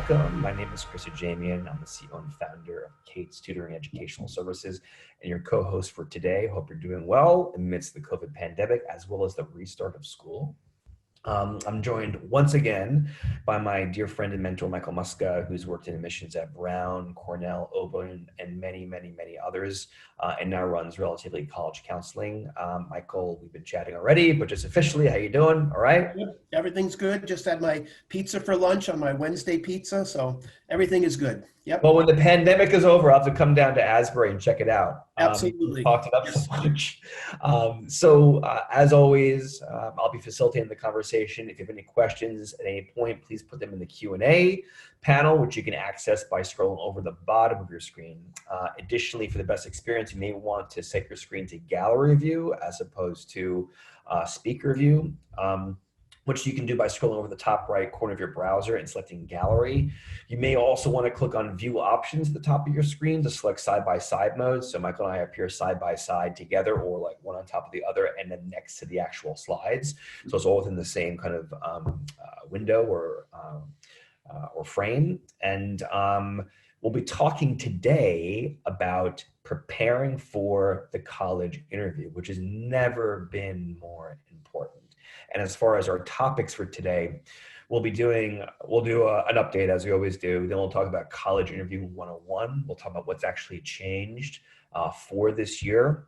welcome. My name is Chris Ajemian. I'm the CEO and founder of Kate's Tutoring Educational Services and your co-host for today. Hope you're doing well amidst the COVID pandemic as well as the restart of school. I'm joined once again by my dear friend and mentor, Michael Muska, who's worked in admissions at Brown, Cornell, Oberlin, and many others, and now runs Relativity College Counseling. Michael, we've been chatting already, but just officially, how you doing? All right? Yep, everything's good. Just had my pizza for lunch on my Wednesday pizza, so everything is good. Yep. Well, when the pandemic is over, I'll have to come down to Asbury and check it out. Absolutely. We talked it up Yes. so much. As always, I'll be facilitating the conversation. If you have any questions at any point, please put them in the Q&A panel, which you can access by scrolling over the bottom of your screen. Additionally, for the best experience, you may want to set your screen to gallery view as opposed to speaker view. Which you can do by scrolling over the top right corner of your browser and selecting gallery. You may also want to click on view options at the top of your screen to select side-by-side mode. So Michael and I appear side-by-side together or like one on top of the other and then next to the actual slides. So it's all within the same kind of window or frame. And we'll be talking today about preparing for the college interview, which has never been more important. And as far as our topics for today, we'll do an update as we always do. Then we'll talk about college interview 101. We'll talk about what's actually changed for this year.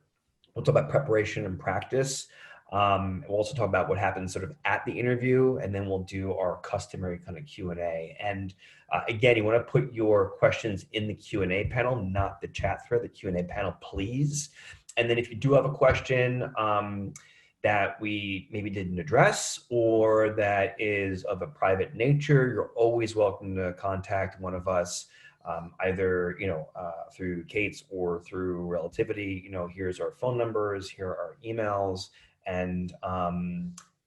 We'll talk about preparation and practice. We'll also talk about what happens sort of at the interview, and then we'll do our customary kind of Q&A. And again, you want to put your questions in the Q&A panel, not the chat thread, the Q&A panel, please. And then if you do have a question, that we maybe didn't address or that is of a private nature, you're always welcome to contact one of us, either through Kate's or through Relativity. Here's our phone numbers, here are our emails, and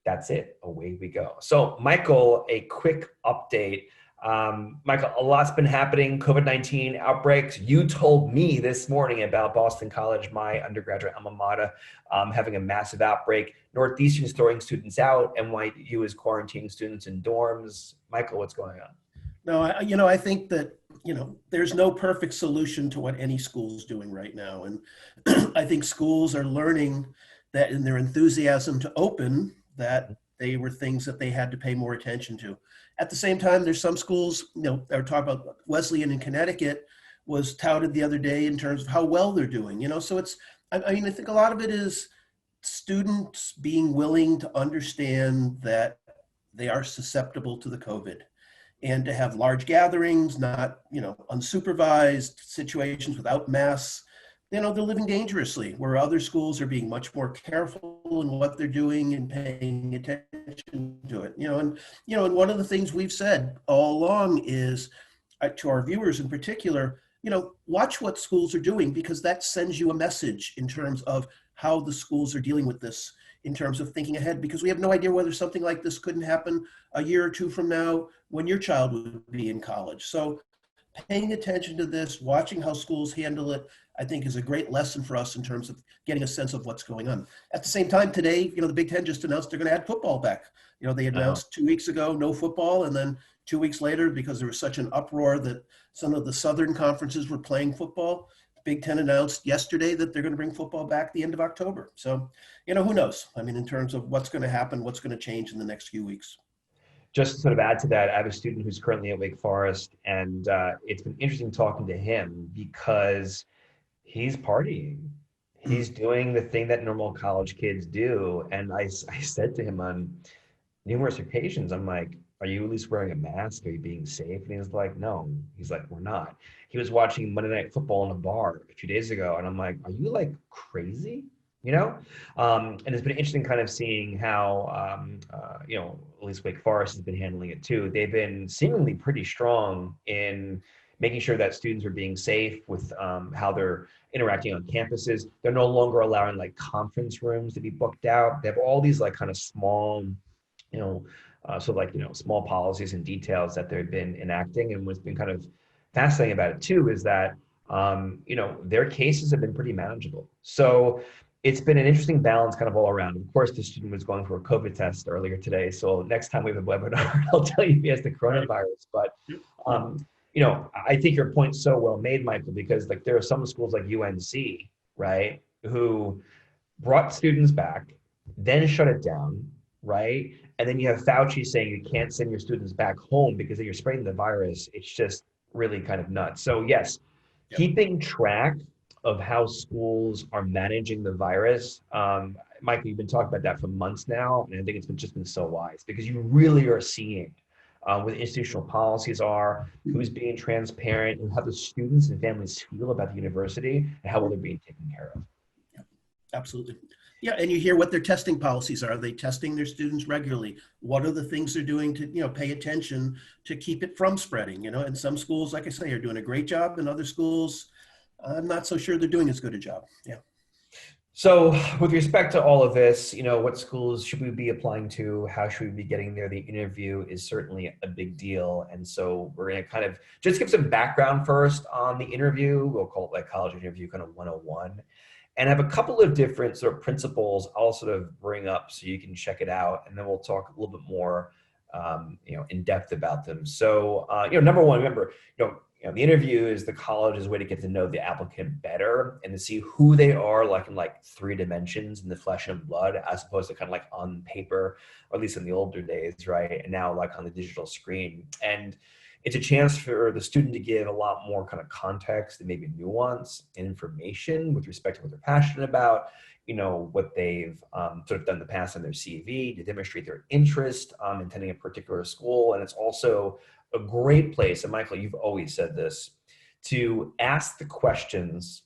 that's it. Away we go. So Michael, a quick update. Michael, a lot's been happening, COVID-19 outbreaks. You told me this morning about Boston College, my undergraduate alma mater, having a massive outbreak. Northeastern's throwing students out. NYU is quarantining students in dorms. Michael, what's going on? No, I think that, there's no perfect solution to what any school's doing right now. And I think schools are learning that in their enthusiasm to open, that they were things that they had to pay more attention to. At the same time, there's some schools, they're talking about Wesleyan in Connecticut was touted the other day in terms of how well they're doing, so I think a lot of it is students being willing to understand that they are susceptible to the COVID and to have large gatherings, not, unsupervised situations withoout masks. They're living dangerously, where other schools are being much more careful in what they're doing and paying attention to it. And one of the things we've said all along is to our viewers in particular, watch what schools are doing, because that sends you a message in terms of how the schools are dealing with this, in terms of thinking ahead, because we have no idea whether something like this couldn't happen a year or two from now when your child would be in college. So paying attention to this, watching how schools handle it, I think is a great lesson for us in terms of getting a sense of what's going on. At the same time, today, the Big Ten just announced they're going to add football back. They announced 2 weeks ago, no football. And then 2 weeks later, because there was such an uproar that some of the Southern conferences were playing football, Big Ten announced yesterday that they're going to bring football back the end of October. So, who knows? In terms of what's going to happen, what's going to change in the next few weeks. Just to sort of add to that, I have a student who's currently at Wake Forest, and it's been interesting talking to him because he's partying. He's doing the thing that normal college kids do. And I said to him on numerous occasions, I'm like, are you at least wearing a mask? Are you being safe? And he's like, no. He's like, we're not. He was watching Monday Night Football in a bar a few days ago. And I'm like, are you like crazy? And it's been interesting kind of seeing how, at least Wake Forest has been handling it too. They've been seemingly pretty strong in making sure that students are being safe with how they're interacting on campuses. They're no longer allowing like conference rooms to be booked out. They have all these like kind of small, small policies and details that they've been enacting. And what's been kind of fascinating about it too is that, their cases have been pretty manageable. So it's been an interesting balance kind of all around. Of course, the student was going for a COVID test earlier today. So next time we have a webinar, I'll tell you he has the Right. coronavirus. But, Yeah. I think your point's so well made, Michael, because like there are some schools like UNC, right, who brought students back, then shut it down, right? And then you have Fauci saying you can't send your students back home because you're spreading the virus. It's just really kind of nuts. So yes, Yep. keeping track of how schools are managing the virus. Michael, you've been talking about that for months now, and I think it's just been so wise because you really are seeing what institutional policies are, who's being transparent, and how the students and families feel about the university and how well they're being taken care of. Absolutely. Yeah, and you hear what their testing policies are. Are they testing their students regularly? What are the things they're doing to, pay attention to keep it from spreading? And some schools, like I say, are doing a great job, and other schools, I'm not so sure they're doing as good a job. Yeah. So with respect to all of this, what schools should we be applying to? How should we be getting there? The interview is certainly a big deal. And so we're going to kind of just give some background first on the interview. We'll call it like college interview kind of 101. And I have a couple of different sort of principles I'll sort of bring up so you can check it out. And then we'll talk a little bit more, in depth about them. So, number one, remember, the interview is the college's way to get to know the applicant better and to see who they are like in like 3 dimensions in the flesh and blood, as opposed to kind of like on paper, or at least in the older days, right? And now like on the digital screen. And it's a chance for the student to give a lot more kind of context and maybe nuance and information with respect to what they're passionate about, what they've sort of done in the past on their CV to demonstrate their interest in attending a particular school. And it's also a great place, and Michael, you've always said this, to ask the questions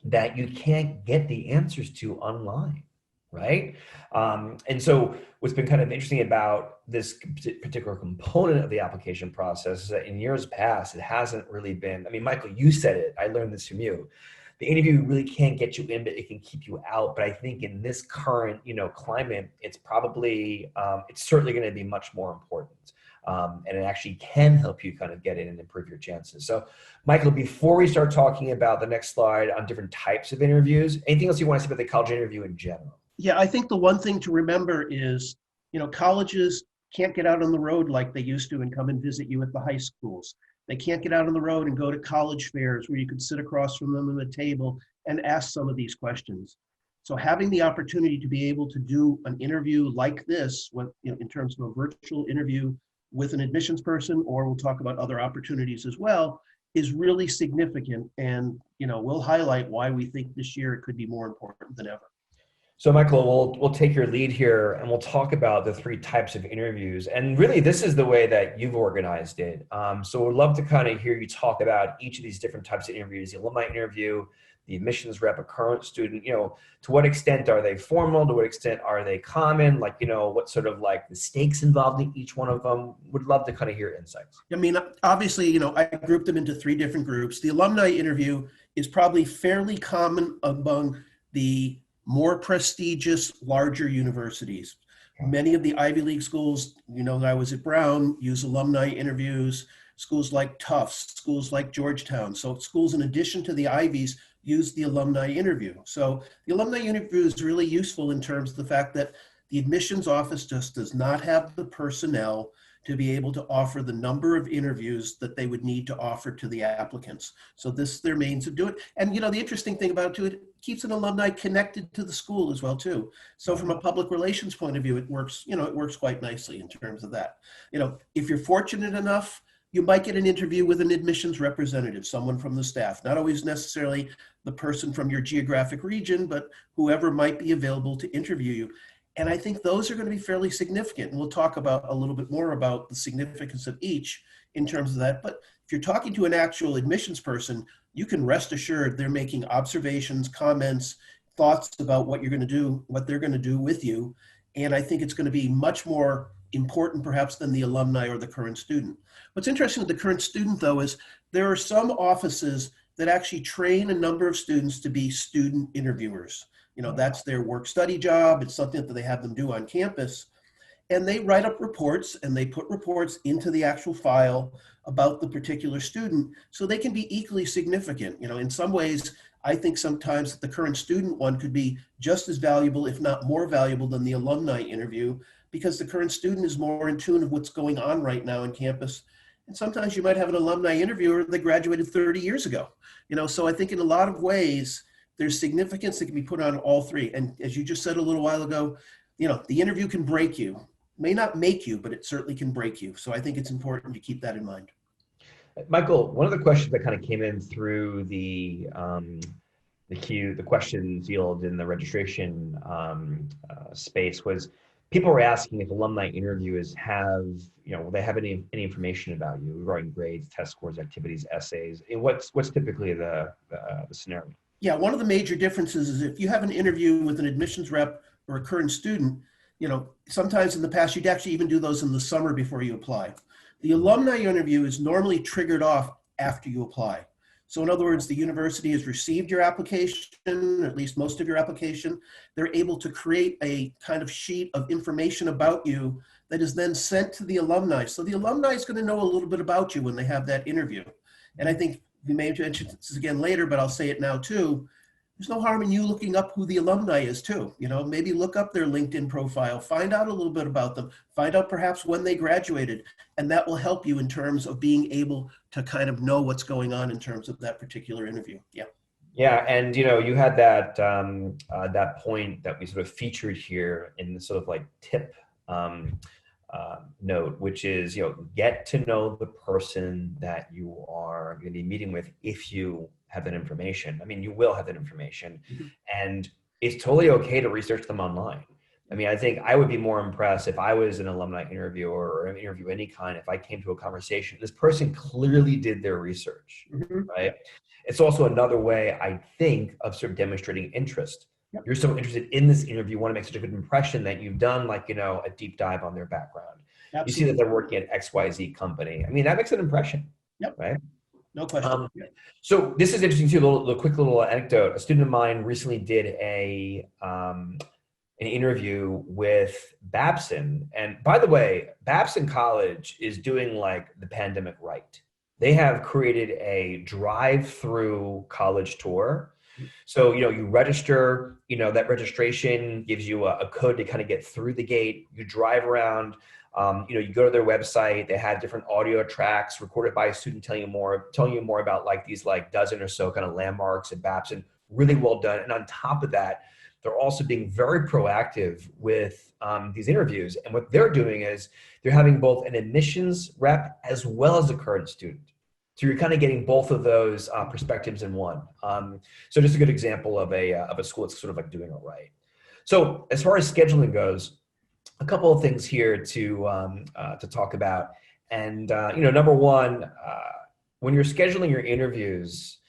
that you can't get the answers to online, right? And so what's been kind of interesting about this particular component of the application process is that in years past, it hasn't really been, Michael, you said it, I learned this from you. The interview really can't get you in, but it can keep you out. But I think in this current, climate, it's probably, it's certainly going to be much more important. And it actually can help you kind of get in and improve your chances. So, Michael, before we start talking about the next slide on different types of interviews, anything else you want to say about the college interview in general? Yeah, I think the one thing to remember is, colleges can't get out on the road like they used to and come and visit you at the high schools. They can't get out on the road and go to college fairs where you could sit across from them at a table and ask some of these questions. So having the opportunity to be able to do an interview like this, in terms of a virtual interview with an admissions person, or we'll talk about other opportunities as well, is really significant. And, we'll highlight why we think this year it could be more important than ever. So, Michael, we'll take your lead here and we'll talk about the 3 types of interviews. And really, this is the way that you've organized it. So we'd love to kind of hear you talk about each of these different types of interviews: the alumni interview, the admissions rep, a current student. To what extent are they formal? To what extent are they common? Like, what sort of like the stakes involved in each one of them? Would love to kind of hear insights. Obviously, I grouped them into 3 different groups. The alumni interview is probably fairly common among the more prestigious, larger universities. Many of the Ivy League schools, I was at Brown, use alumni interviews. Schools like Tufts, schools like Georgetown. So schools, in addition to the Ivies, use the alumni interview. So the alumni interview is really useful in terms of the fact that the admissions office just does not have the personnel to be able to offer the number of interviews that they would need to offer to the applicants. So this is their means of doing it. And the interesting thing about it too, it keeps an alumni connected to the school as well too. So from a public relations point of view, it works, it works quite nicely in terms of that. If you're fortunate enough, you might get an interview with an admissions representative, someone from the staff, not always necessarily the person from your geographic region, but whoever might be available to interview you. And I think those are going to be fairly significant. And we'll talk about a little bit more about the significance of each in terms of that. But if you're talking to an actual admissions person, you can rest assured they're making observations, comments, thoughts about what you're going to do, what they're going to do with you. And I think it's going to be much more important perhaps than the alumni or the current student. What's interesting with the current student, though, is there are some offices that actually train a number of students to be student interviewers. That's their work study job. It's something that they have them do on campus. And they write up reports and they put reports into the actual file about the particular student so they can be equally significant. In some ways, I think sometimes the current student one could be just as valuable, if not more valuable, than the alumni interview, because the current student is more in tune of what's going on right now on campus. And sometimes you might have an alumni interviewer that graduated 30 years ago. So I think in a lot of ways, there's significance that can be put on all three. And as you just said a little while ago, the interview can break you. May not make you, but it certainly can break you. So I think it's important to keep that in mind. Michael, one of the questions that kind of came in through the question field in the registration space was people were asking if alumni interviewers will they have any information about you regarding grades, test scores, activities, essays? And what's typically the scenario? Yeah, one of the major differences is if you have an interview with an admissions rep or a current student, sometimes in the past, you'd actually even do those in the summer before you apply. The alumni interview is normally triggered off after you apply. So in other words, the university has received your application, or at least most of your application. They're able to create a kind of sheet of information about you that is then sent to the alumni. So the alumni is going to know a little bit about you when they have that interview. And I think we may mention this again later, but I'll say it now too. There's no harm in you looking up who the alumni is too. Maybe look up their LinkedIn profile, find out a little bit about them, find out perhaps when they graduated, and that will help you in terms of being able to kind of know what's going on in terms of that particular interview. Yeah. Yeah, and you had that that point that we sort of featured here in the sort of like tip note, which is get to know the person that you are going to be meeting with if you have that information. I mean, you will have that information, and it's totally okay to research them online. I mean, I think I would be more impressed if I was an alumni interviewer or an interview of any kind, if I came to a conversation, this person clearly did their research, right? It's also another way, I think, of sort of demonstrating interest. Yep. You're so interested in this interview, you want to make such a good impression that you've done a deep dive on their background. Absolutely. You see that they're working at XYZ company. I mean, that makes an impression, right? No question. So this is interesting too, a quick little anecdote. A student of mine recently did an interview with Babson. And by the way, Babson College is doing like the pandemic right. They have created a drive-through college tour. So, you register, that registration gives you a code to kind of get through the gate. You drive around, you go to their website. They have different audio tracks recorded by a student telling you more about like these like dozen or so kind of landmarks at Babson. Really well done. And on top of that, they're also being very proactive with these interviews. And what they're doing is they're having both an admissions rep as well as a current student. So you're kind of getting both of those perspectives in one. So just a good example of a school that's sort of like doing it right. So as far as scheduling goes, a couple of things here to talk about. And number one, when you're scheduling your interviews,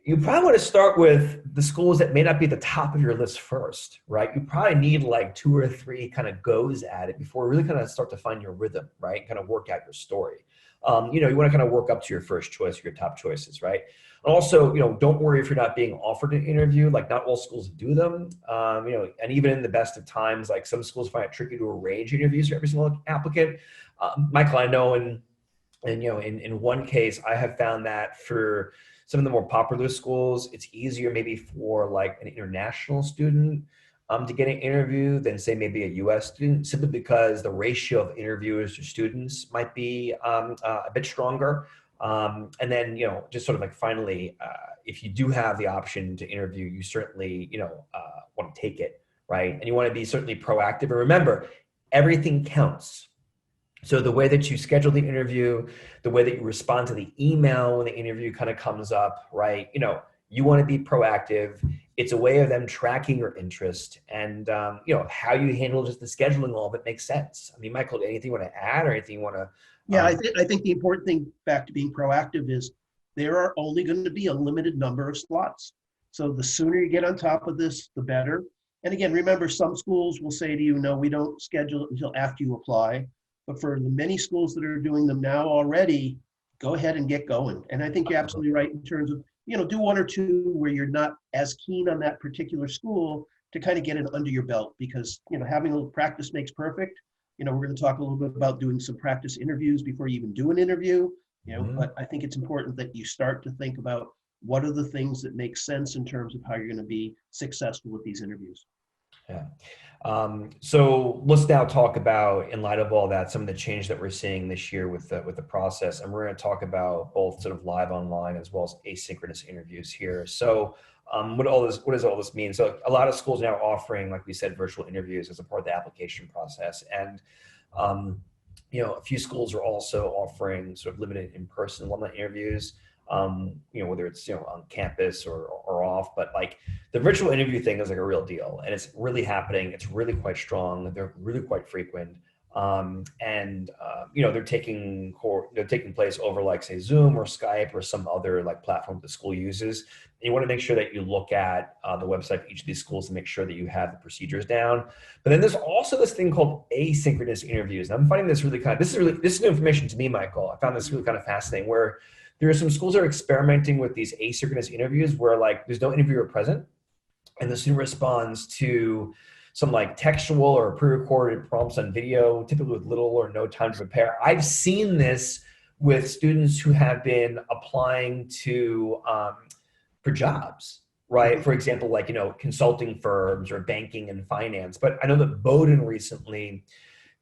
you probably want to start with the schools that may not be the top of your list first, right? You probably need like 2 or 3 kind of goes at it before you really kind of start to find your rhythm, right? Kind of work out your story. You want to kind of work up to your first choice or your top choices, right? And also, don't worry if you're not being offered an interview. Like not all schools do them. And even in the best of times, like some schools find it tricky to arrange interviews for every single applicant. Michael, I know in one case, I have found that for some of the more popular schools, it's easier maybe for like an international student to get an interview than say maybe a U.S. student, simply because the ratio of interviewers to students might be a bit stronger. And then, just sort of like finally, if you do have the option to interview, you certainly, want to take it, right? And you want to be certainly proactive. And remember, everything counts. So the way that you schedule the interview, the way that you respond to the email when the interview kind of comes up, right? You want to be proactive. It's a way of them tracking your interest, and how you handle just the scheduling, all of it makes sense. I mean, Michael, anything you want to add or anything you want to? Yeah, I think the important thing back to being proactive is there are only going to be a limited number of slots. So the sooner you get on top of this, the better. And again, remember, some schools will say to you, no, we don't schedule it until after you apply. But for the many schools that are doing them now already, go ahead and get going. And I think you're absolutely right in terms of, do 1 or 2 where you're not as keen on that particular school to kind of get it under your belt, because, having a little practice makes perfect. We're going to talk a little bit about doing some practice interviews before you even do an interview, but I think it's important that you start to think about what are the things that make sense in terms of how you're going to be successful with these interviews. Yeah. So let's now talk about, in light of all that, some of the change that we're seeing this year with the process, and we're going to talk about both sort of live online as well as asynchronous interviews here. So, what does all this mean? So, a lot of schools now are offering, like we said, virtual interviews as a part of the application process, and a few schools are also offering sort of limited in-person alumni interviews. Whether it's on campus or off, but like the virtual interview thing is like a real deal, and it's really happening. It's really quite strong. They're really quite frequent, they're taking place over, like, say, Zoom or Skype or some other like platform the school uses. And you want to make sure that you look at the website for each of these schools to make sure that you have the procedures down. But then there's also this thing called asynchronous interviews, and I'm finding this really this is new information to me, Michael. I found this really kind of fascinating, where there are some schools that are experimenting with these asynchronous interviews where, like, there's no interviewer present, and the student responds to some like textual or pre-recorded prompts on video, typically with little or no time to prepare. I've seen this with students who have been applying to for jobs, right? For example, like, consulting firms or banking and finance. But I know that Bowdoin recently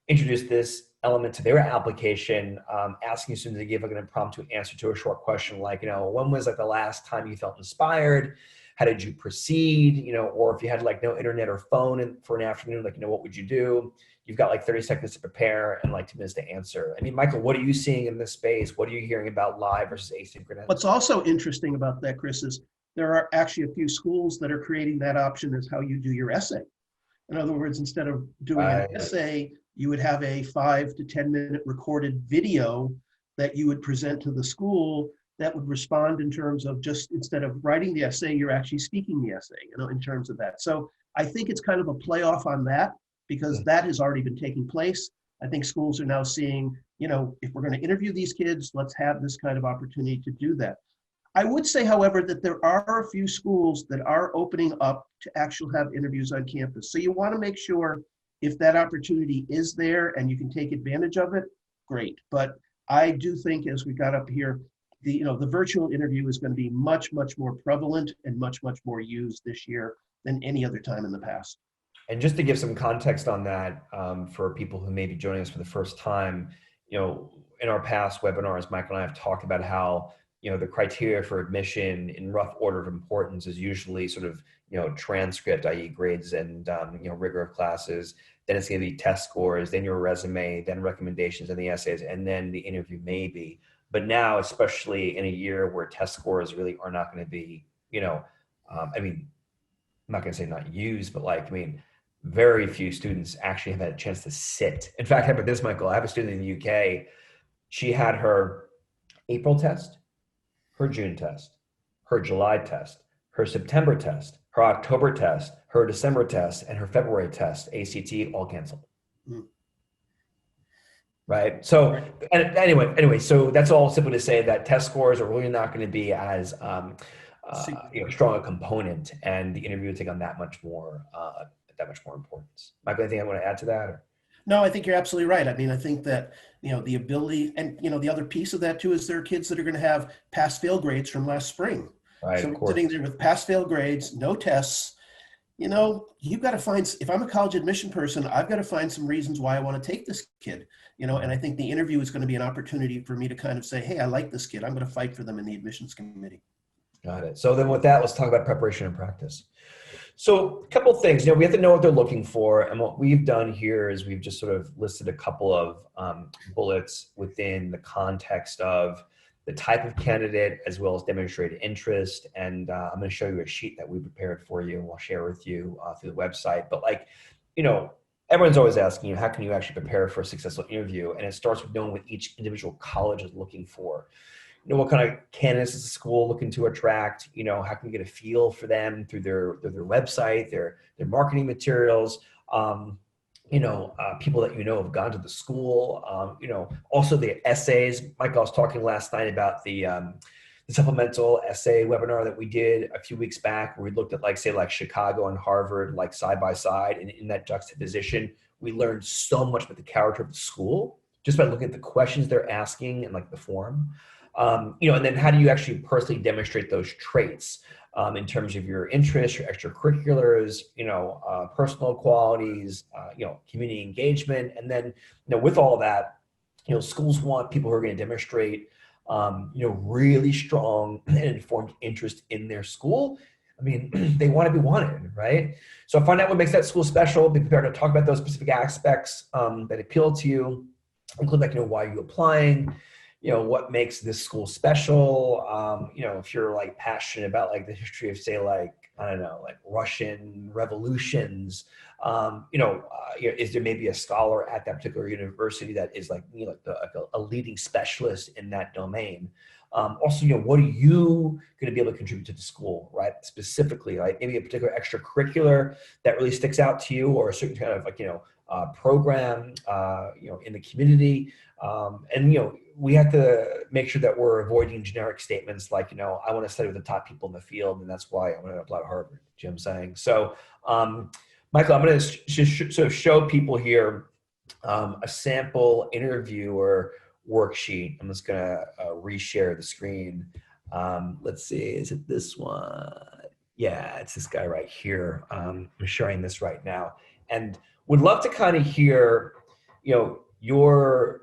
introduced this element to their application, asking students to give like an impromptu answer to a short question, like, when was like the last time you felt inspired? How did you proceed? Or if you had like no internet or phone for an afternoon, like, what would you do? You've got like 30 seconds to prepare and like 2 minutes to answer. I mean, Michael, what are you seeing in this space? What are you hearing about live versus asynchronous? What's also interesting about that, Chris, is there are actually a few schools that are creating that option as how you do your essay. In other words, instead of doing an essay, you would have a 5 to 10 minute recorded video that you would present to the school that would respond in terms of, just instead of writing the essay, you're actually speaking the essay, in terms of that. So I think it's kind of a playoff on that, because that has already been taking place. I think schools are now seeing, if we're going to interview these kids, let's have this kind of opportunity to do that. I would say, however, that there are a few schools that are opening up to actually have interviews on campus. So you want to make sure, if that opportunity is there and you can take advantage of it, great. But I do think, as we got up here, the virtual interview is going to be much, much more prevalent and much, much more used this year than any other time in the past. And just to give some context on that, for people who may be joining us for the first time, in our past webinars, Michael and I have talked about how, the criteria for admission in rough order of importance is usually sort of, transcript, i.e. grades and, rigor of classes. Then it's going to be test scores, then your resume, then recommendations and the essays, and then the interview maybe. But now, especially in a year where test scores really are not going to be, I'm not going to say not used, but very few students actually have had a chance to sit. In fact, how about this, Michael? I have a student in the UK. She had her April test, her June test, her July test, her September test, her October test, her December test, and her February test, ACT, all canceled. Right. So, and anyway, so that's all simply to say that test scores are really not going to be as strong a component, and the interview will take on that much more importance. Michael, anything I want to add to that? Or? No, I think you're absolutely right. I mean, I think that, the ability, and, the other piece of that too is there are kids that are going to have pass-fail grades from last spring. Right. So we're sitting there with pass-fail grades, no tests. You've got to find, if I'm a college admission person, I've got to find some reasons why I want to take this kid, and I think the interview is going to be an opportunity for me to kind of say, hey, I like this kid. I'm going to fight for them in the admissions committee. Got it. So then with that, let's talk about preparation and practice. So a couple of things, we have to know what they're looking for. And what we've done here is we've just sort of listed a couple of bullets within the context of the type of candidate as well as demonstrated interest. And I'm going to show you a sheet that we prepared for you, and we'll share with you through the website. But everyone's always asking, how can you actually prepare for a successful interview? And it starts with knowing what each individual college is looking for. What kind of candidates is the school looking to attract? How can you get a feel for them through their website, their marketing materials, people that have gone to the school, also the essays. Michael, I was talking last night about the supplemental essay webinar that we did a few weeks back, where we looked at say Chicago and Harvard, side by side, and in that juxtaposition, we learned so much about the character of the school just by looking at the questions they're asking and the form. And then how do you actually personally demonstrate those traits in terms of your interests, your extracurriculars, personal qualities, community engagement. And then, with all that, schools want people who are going to demonstrate, really strong and informed interest in their school. I mean, they want to be wanted, right? So find out what makes that school special. Be prepared to talk about those specific aspects that appeal to you, include why are you applying, what makes this school special. If you're passionate about the history of, say, I don't know, Russian revolutions, is there maybe a scholar at that particular university that is a leading specialist in that domain? Also, what are you going to be able to contribute to the school, right? Specifically, maybe a particular extracurricular that really sticks out to you, or a certain kind of program, in the community. We have to make sure that we're avoiding generic statements like, I want to study with the top people in the field, and that's why I want to apply to Harvard. You know what I'm saying? So, Michael, I'm going to sort of show people here a sample interview or worksheet. I'm just going to reshare the screen. Let's see, is it this one? Yeah, it's this guy right here. I'm sharing this right now, and would love to kind of hear, your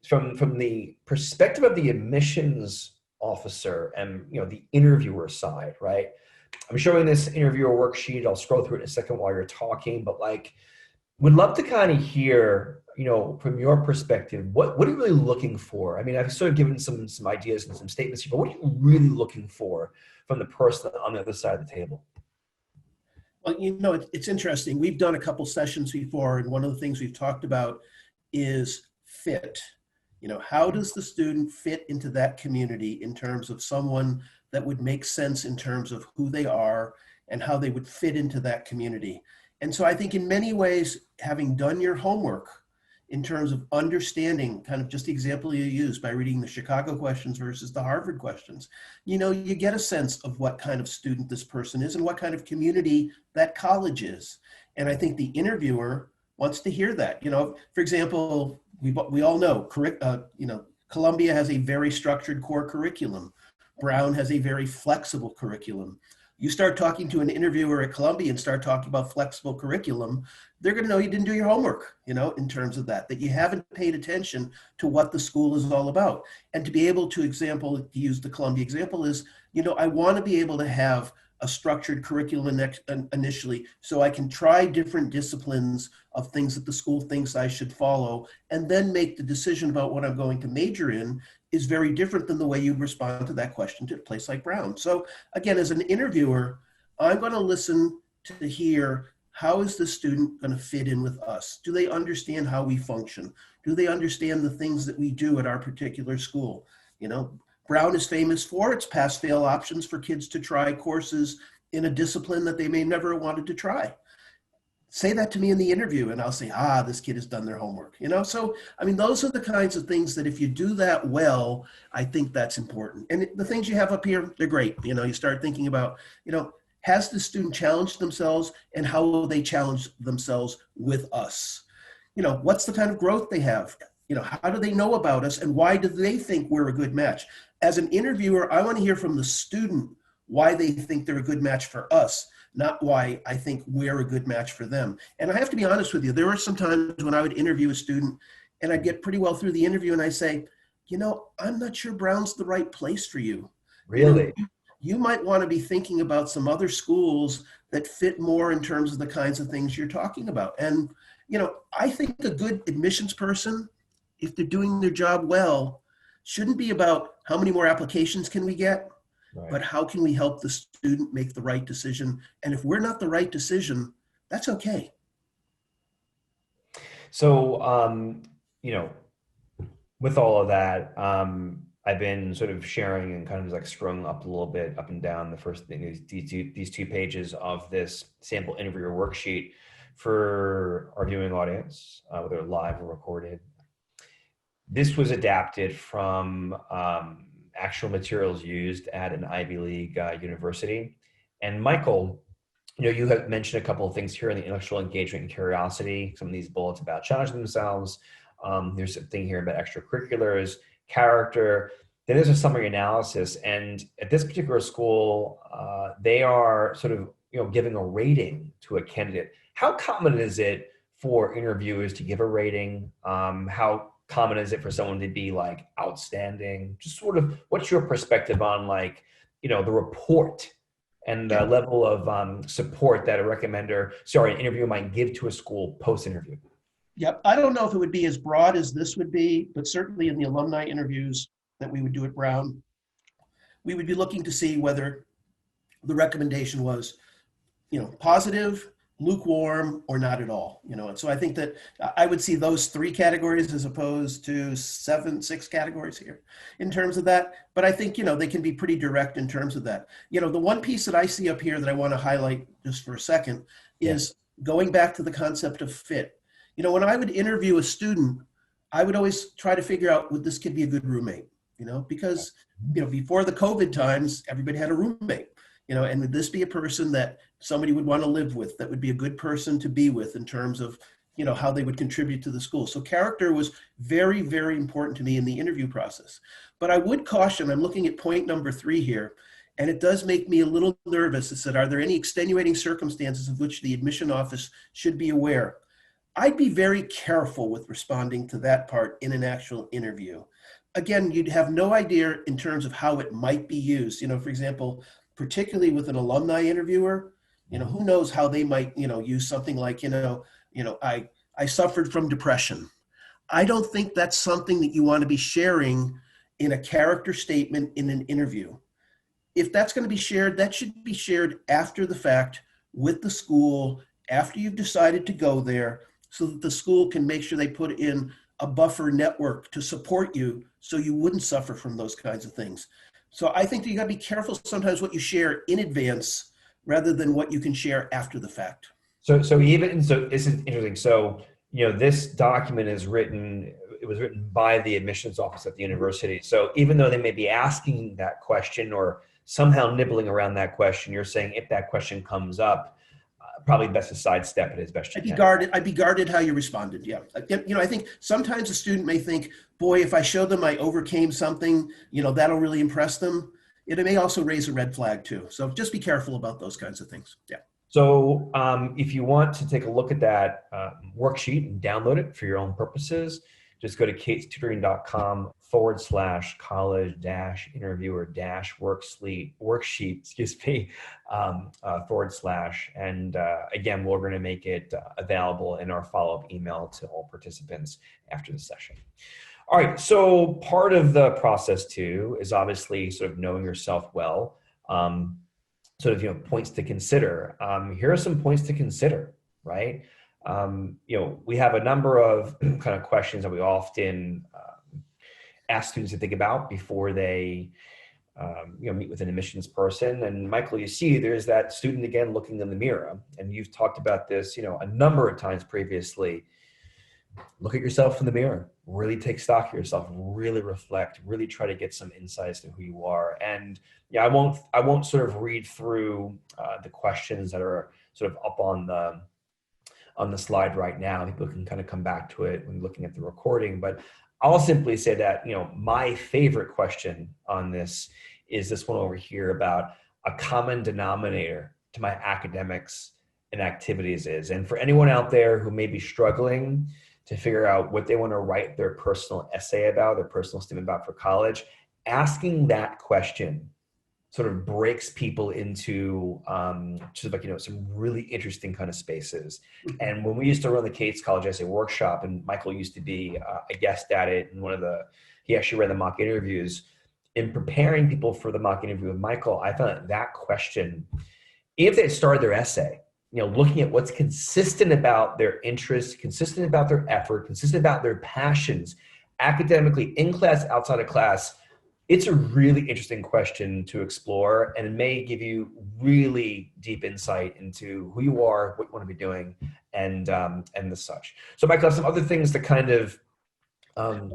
from the perspective of the admissions officer and the interviewer side, right? I'm showing this interviewer worksheet. I'll scroll through it in a second while you're talking, but would love to kind of hear, from your perspective, what are you really looking for? I mean, I've sort of given some ideas and some statements here, but what are you really looking for from the person on the other side of the table? Well, it's interesting. We've done a couple sessions before, and one of the things we've talked about is fit. How does the student fit into that community in terms of someone that would make sense in terms of who they are and how they would fit into that community? And so I think in many ways, having done your homework in terms of understanding kind of just the example you used by reading the Chicago questions versus the Harvard questions, you get a sense of what kind of student this person is and what kind of community that college is. And I think the interviewer wants to hear that. For example, we all know, Columbia has a very structured core curriculum. Brown has a very flexible curriculum. You start talking to an interviewer at Columbia and start talking about flexible curriculum, they're going to know you didn't do your homework, in terms of that you haven't paid attention to what the school is all about. And to be able to use the Columbia example is, I want to be able to have a structured curriculum initially, so I can try different disciplines of things that the school thinks I should follow, and then make the decision about what I'm going to major in is very different than the way you'd respond to that question to a place like Brown. So again, as an interviewer, I'm going to listen to hear, how is the student going to fit in with us? Do they understand how we function? Do they understand the things that we do at our particular school? Brown is famous for its pass-fail options for kids to try courses in a discipline that they may never have wanted to try. Say that to me in the interview and I'll say, this kid has done their homework. So, I mean, those are the kinds of things that if you do that well, I think that's important. And the things you have up here, they're great. You start thinking about, has the student challenged themselves, and how will they challenge themselves with us? What's the kind of growth they have? How do they know about us, and why do they think we're a good match? As an interviewer, I want to hear from the student why they think they're a good match for us, not why I think we're a good match for them. And I have to be honest with you, there were some times when I would interview a student and I'd get pretty well through the interview and I say, I'm not sure Brown's the right place for you. Really? You might want to be thinking about some other schools that fit more in terms of the kinds of things you're talking about. And, I think a good admissions person, if they're doing their job well, shouldn't be about how many more applications can we get, right, but how can we help the student make the right decision? And if we're not the right decision, that's okay. So, with all of that, I've been sort of sharing and kind of scrolling up a little bit, up and down the first thing, these two pages of this sample interviewer worksheet for our viewing audience, whether live or recorded. This was adapted from actual materials used at an Ivy League university. And Michael, you have mentioned a couple of things here in the intellectual engagement and curiosity, some of these bullets about challenging themselves. There's a thing here about extracurriculars, character. then there's a summary analysis. And at this particular school, they are sort of, giving a rating to a candidate. How common is it for interviewers to give a rating? How common is it for someone to be like outstanding? Just sort of, what's your perspective on like, the report and the level of support that an interviewer might give to a school post-interview? Yep. I don't know if it would be as broad as this would be, but certainly in the alumni interviews that we would do at Brown, we would be looking to see whether the recommendation was, positive, lukewarm, or not at all. And so I think that I would see those three categories as opposed to six categories here in terms of that. But I think, they can be pretty direct in terms of that. The one piece that I see up here that I want to highlight just for a second is going back to the concept of fit. When I would interview a student, I would always try to figure out, would this kid be a good roommate? Because, before the COVID times, everybody had a roommate, and would this be a person that somebody would want to live with, that would be a good person to be with in terms of, how they would contribute to the school. So character was very, very important to me in the interview process. But I would caution, I'm looking at point number 3 here, and it does make me a little nervous. It said, are there any extenuating circumstances of which the admission office should be aware? I'd be very careful with responding to that part in an actual interview. Again, you'd have no idea in terms of how it might be used. For example, particularly with an alumni interviewer, who knows how they might, use something like, I suffered from depression. I don't think that's something that you want to be sharing in a character statement in an interview. If that's going to be shared, that should be shared after the fact with the school, after you've decided to go there, so that the school can make sure they put in a buffer network to support you so you wouldn't suffer from those kinds of things. So I think that you got to be careful sometimes what you share in advance rather than what you can share after the fact. So this is interesting. So, this document it was written by the admissions office at the university. So even though they may be asking that question or somehow nibbling around that question, you're saying if that question comes up, probably best to sidestep it as best you can. I'd be guarded how you responded. Yeah. I think sometimes a student may think, boy, if I show them I overcame something, that'll really impress them. It may also raise a red flag too. So just be careful about those kinds of things. Yeah. So if you want to take a look at that worksheet and download it for your own purposes, just go to catestutoring.com/college-interviewer-worksheet, / and again, we're going to make it available in our follow-up email to all participants after the session. All right, so part of the process too is obviously sort of knowing yourself well. Points to consider. Here are some points to consider, right? We have a number of kind of questions that we often ask students to think about before they, meet with an admissions person. And Michael, you see, there's that student again looking in the mirror, and you've talked about this, a number of times previously. Look at yourself in the mirror. Really take stock of yourself. Really reflect. Really try to get some insights to who you are. And I won't sort of read through the questions that are sort of up on the slide right now. People can kind of come back to it when looking at the recording. But I'll simply say that my favorite question on this is this one over here about a common denominator to my academics and activities is. And for anyone out there who may be struggling to figure out what they want to write their personal essay about, their personal statement about for college, asking that question sort of breaks people into some really interesting kind of spaces. And when we used to run the Cates College Essay Workshop, and Michael used to be a guest at it, and he actually ran the mock interviews. In preparing people for the mock interview with Michael, I found that question, if they started their essay, looking at what's consistent about their interests, consistent about their effort, consistent about their passions, academically, in class, outside of class, it's a really interesting question to explore, and it may give you really deep insight into who you are, what you want to be doing, and the such. So, Michael, I have some other things to kind of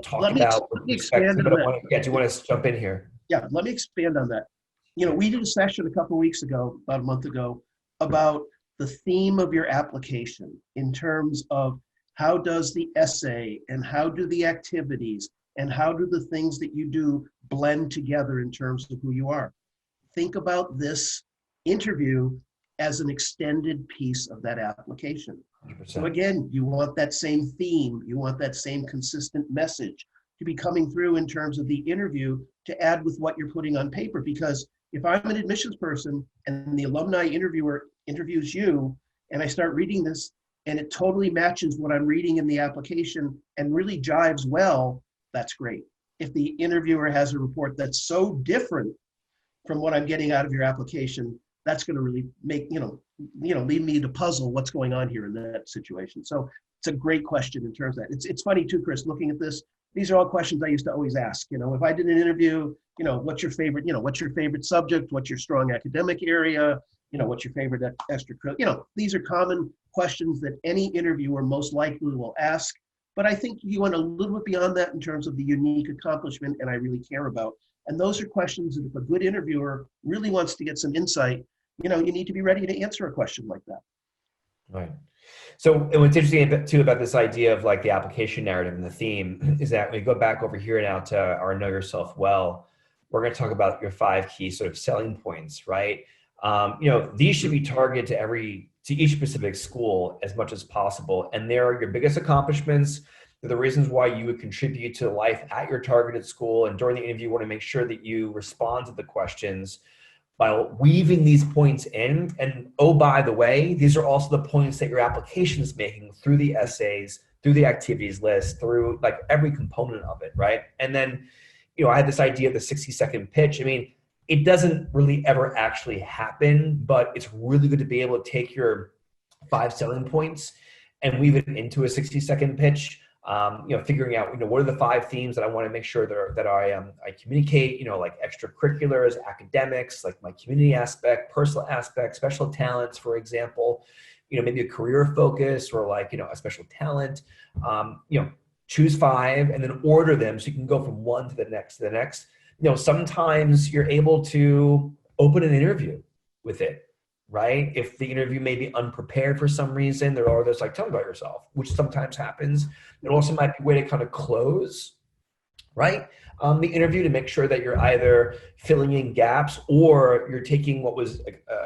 talk about. Let me expand on that. Do you want to jump in here? Yeah, let me expand on that. We did a session a couple of weeks ago, about a month ago, about the theme of your application in terms of how does the essay and how do the activities and how do the things that you do blend together in terms of who you are. Think about this interview as an extended piece of that application. 100%. So again, you want that same theme, you want that same consistent message to be coming through in terms of the interview to add with what you're putting on paper. Because if I'm an admissions person and the alumni interviewer interviews you, and I start reading this and it totally matches what I'm reading in the application and really jives well, that's great. If the interviewer has a report that's so different from what I'm getting out of your application, that's going to really make, lead me to puzzle what's going on here in that situation. So it's a great question in terms of that. It's funny too, Chris, looking at this, these are all questions I used to always ask. If I did an interview, what's your favorite subject? What's your strong academic area? What's your favorite extracurricular? These are common questions that any interviewer most likely will ask. But I think you went a little bit beyond that in terms of the unique accomplishment and I really care about. And those are questions that if a good interviewer really wants to get some insight, you need to be ready to answer a question like that. Right. So and what's interesting too about this idea of like the application narrative and the theme is that when we go back over here now to our Know Yourself Well, we're going to talk about your 5 key sort of selling points, right? These should be targeted to each specific school as much as possible. And they are your biggest accomplishments. They're the reasons why you would contribute to life at your targeted school. And during the interview, you want to make sure that you respond to the questions by weaving these points in. And oh, by the way, these are also the points that your application is making through the essays, through the activities list, through like every component of it, right? And then, I had this idea of the 60-second pitch. I mean, it doesn't really ever actually happen, but it's really good to be able to take your 5 selling points and weave it into a 60-second pitch. Figuring out, what are the 5 themes that I want to make sure that I communicate, like extracurriculars, academics, like my community aspect, personal aspect, special talents, for example, maybe a career focus or like, a special talent, choose 5 and then order them so you can go from one to the next, sometimes you're able to open an interview with it. Right? If the interview may be unprepared for some reason, there are others like, tell me about yourself, which sometimes happens. It also might be a way to kind of close, right? The interview to make sure that you're either filling in gaps or you're taking what was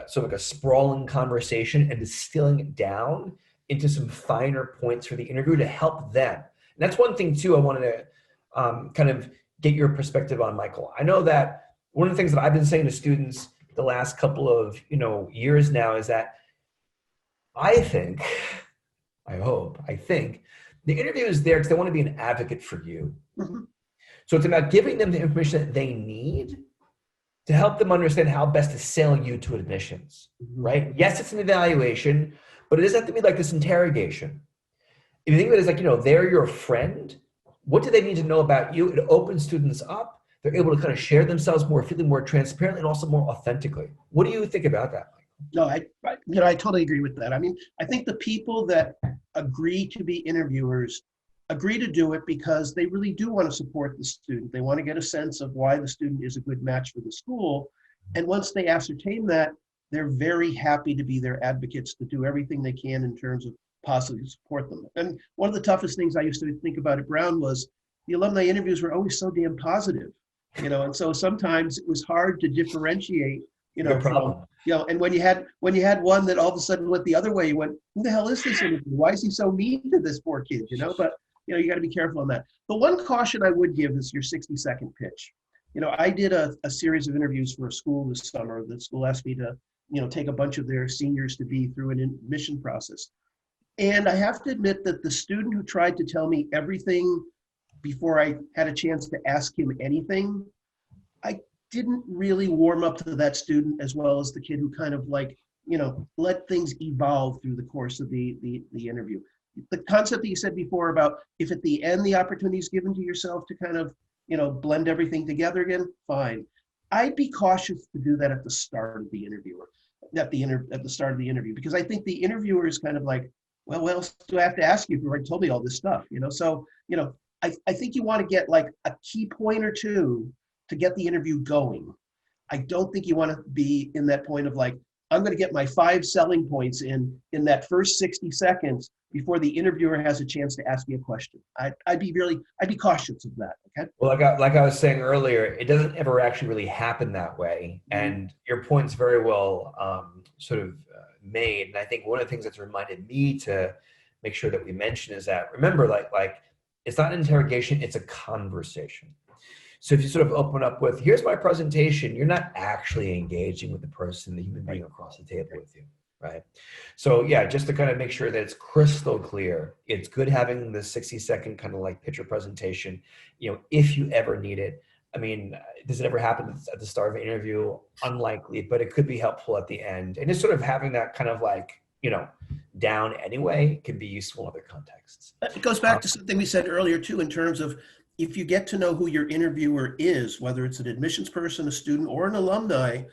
sort of like a sprawling conversation and distilling it down into some finer points for the interview to help them. And that's one thing too I wanted to kind of get your perspective on, Michael. I know that one of the things that I've been saying to students the last couple of years now is that I think the interview is there because they want to be an advocate for you. Mm-hmm. So it's about giving them the information that they need to help them understand how best to sell you to admissions, mm-hmm. right? Yes, it's an evaluation, but it doesn't have to be like this interrogation. If you think of it as like, they're your friend, what do they need to know about you? It opens students up. They're able to kind of share themselves more, feeling more transparently and also more authentically. What do you think about that, Mike? No, I totally agree with that. I mean, I think the people that agree to be interviewers agree to do it because they really do want to support the student. They want to get a sense of why the student is a good match for the school. And once they ascertain that, they're very happy to be their advocates to do everything they can in terms of possibly support them. And one of the toughest things I used to think about at Brown was the alumni interviews were always so damn positive. And so sometimes it was hard to differentiate, from, and when you had one that all of a sudden went the other way, you went, who the hell is this interview? Why is he so mean to this poor kid? But you got to be careful on that. The one caution I would give is your 60-second pitch. I did a series of interviews for a school this summer. The school asked me to, take a bunch of their seniors to be through an admission process. And I have to admit that the student who tried to tell me everything before I had a chance to ask him anything, I didn't really warm up to that student as well as the kid who kind of like, let things evolve through the course of the interview. The concept that you said before about if at the end the opportunity is given to yourself to kind of, blend everything together again, fine. I'd be cautious to do that at the start of the interview, at the start of the interview, because I think the interviewer is kind of like, well, what else do I have to ask you if you already told me all this stuff, So, I think you want to get like a key point or two to get the interview going. I don't think you want to be in that point of like, I'm going to get my 5 selling points in that first 60 seconds before the interviewer has a chance to ask me a question. I'd be cautious of that. Okay. Well, like I was saying earlier, it doesn't ever actually really happen that way. And your point's very well made. And I think one of the things that's reminded me to make sure that we mention is that, remember, like it's not an interrogation, it's a conversation. So if you sort of open up with, here's my presentation, you're not actually engaging with the person, the human being across the table with you, right? So yeah, just to kind of make sure that it's crystal clear, it's good having the 60-second kind of like picture presentation, if you ever need it. I mean, does it ever happen at the start of an interview? Unlikely, but it could be helpful at the end. And just sort of having that kind of like, down anyway can be useful in other contexts. It goes back to something we said earlier too, in terms of, if you get to know who your interviewer is, whether it's an admissions person, a student, or an alumni,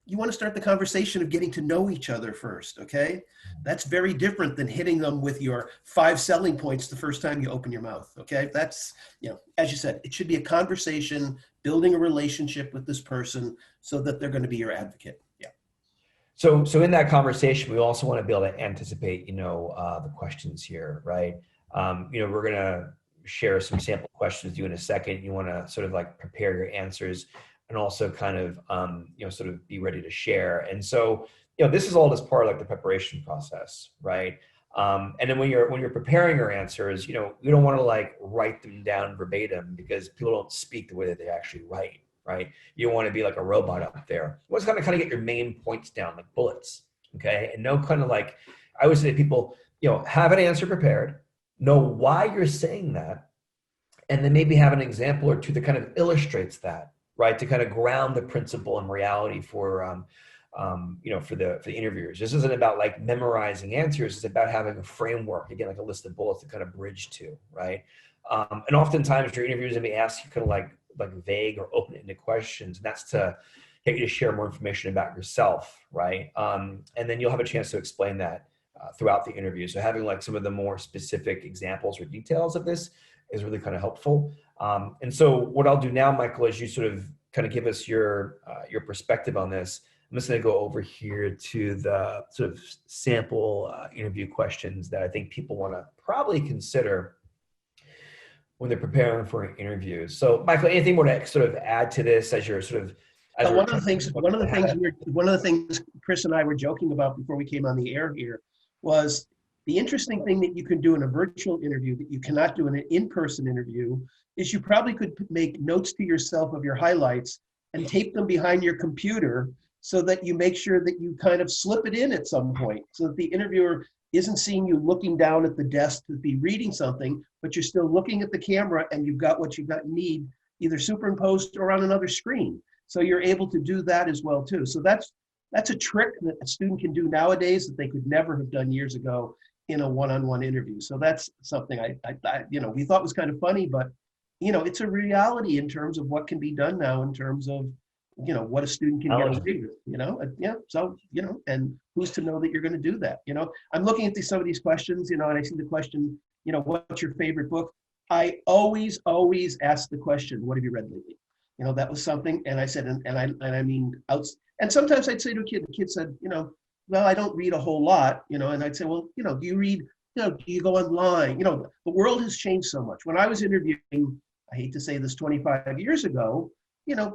you want to start the conversation of getting to know each other first, okay? That's very different than hitting them with your 5 selling points the first time you open your mouth, okay? That's, as you said, it should be a conversation, building a relationship with this person so that they're going to be your advocate. Yeah. So in that conversation, we also want to be able to anticipate, the questions here, right? We're going to share some sample questions with you in a second. You want to sort of like prepare your answers and also kind of, sort of be ready to share. And so, this is all just part of like the preparation process, right? And then when you're preparing your answers, you don't want to like write them down verbatim because people don't speak the way that they actually write, right? You don't want to be like a robot up there. You want to kind of get your main points down, like bullets, okay? And no kind of like, I always say to people, have an answer prepared, know why you're saying that, and then maybe have an example or two that kind of illustrates that, right? To kind of ground the principle and reality for the interviewers. This isn't about like memorizing answers. It's about having a framework, again, like a list of bullets to kind of bridge to, right? And oftentimes your interviewers may ask you kind of like vague or open-ended questions, and that's to get you to share more information about yourself, right? And then you'll have a chance to explain that throughout the interview. So having like some of the more specific examples or details of this is really kind of helpful. And so what I'll do now, Michael, is you sort of kind of give us your perspective on this. I'm just going to go over here to the sort of sample interview questions that I think people want to probably consider when they're preparing for an interview. So Michael, anything more to sort of add to this as you're sort of, one of the things Chris and I were joking about before we came on the air here was the interesting thing that you can do in a virtual interview that you cannot do in an in-person interview is you probably could make notes to yourself of your highlights and tape them behind your computer so that you make sure that you kind of slip it in at some point so that the interviewer isn't seeing you looking down at the desk to be reading something, but you're still looking at the camera and you've got what you need either superimposed or on another screen. So you're able to do that as well too. So that's a trick that a student can do nowadays that they could never have done years ago in a one-on-one interview. So that's something I we thought was kind of funny, but it's a reality in terms of what can be done now in terms of what a student can get away with, so and who's to know that you're going to do that? I'm looking at some of these questions, and I see the question, what's your favorite book? I always ask the question, what have you read lately? That was something, and I said, and sometimes I'd say to a kid, the kid said, well, I don't read a whole lot, and I'd say, well, do you read, do you go online? The world has changed so much. When I was interviewing, I hate to say this, 25 years ago,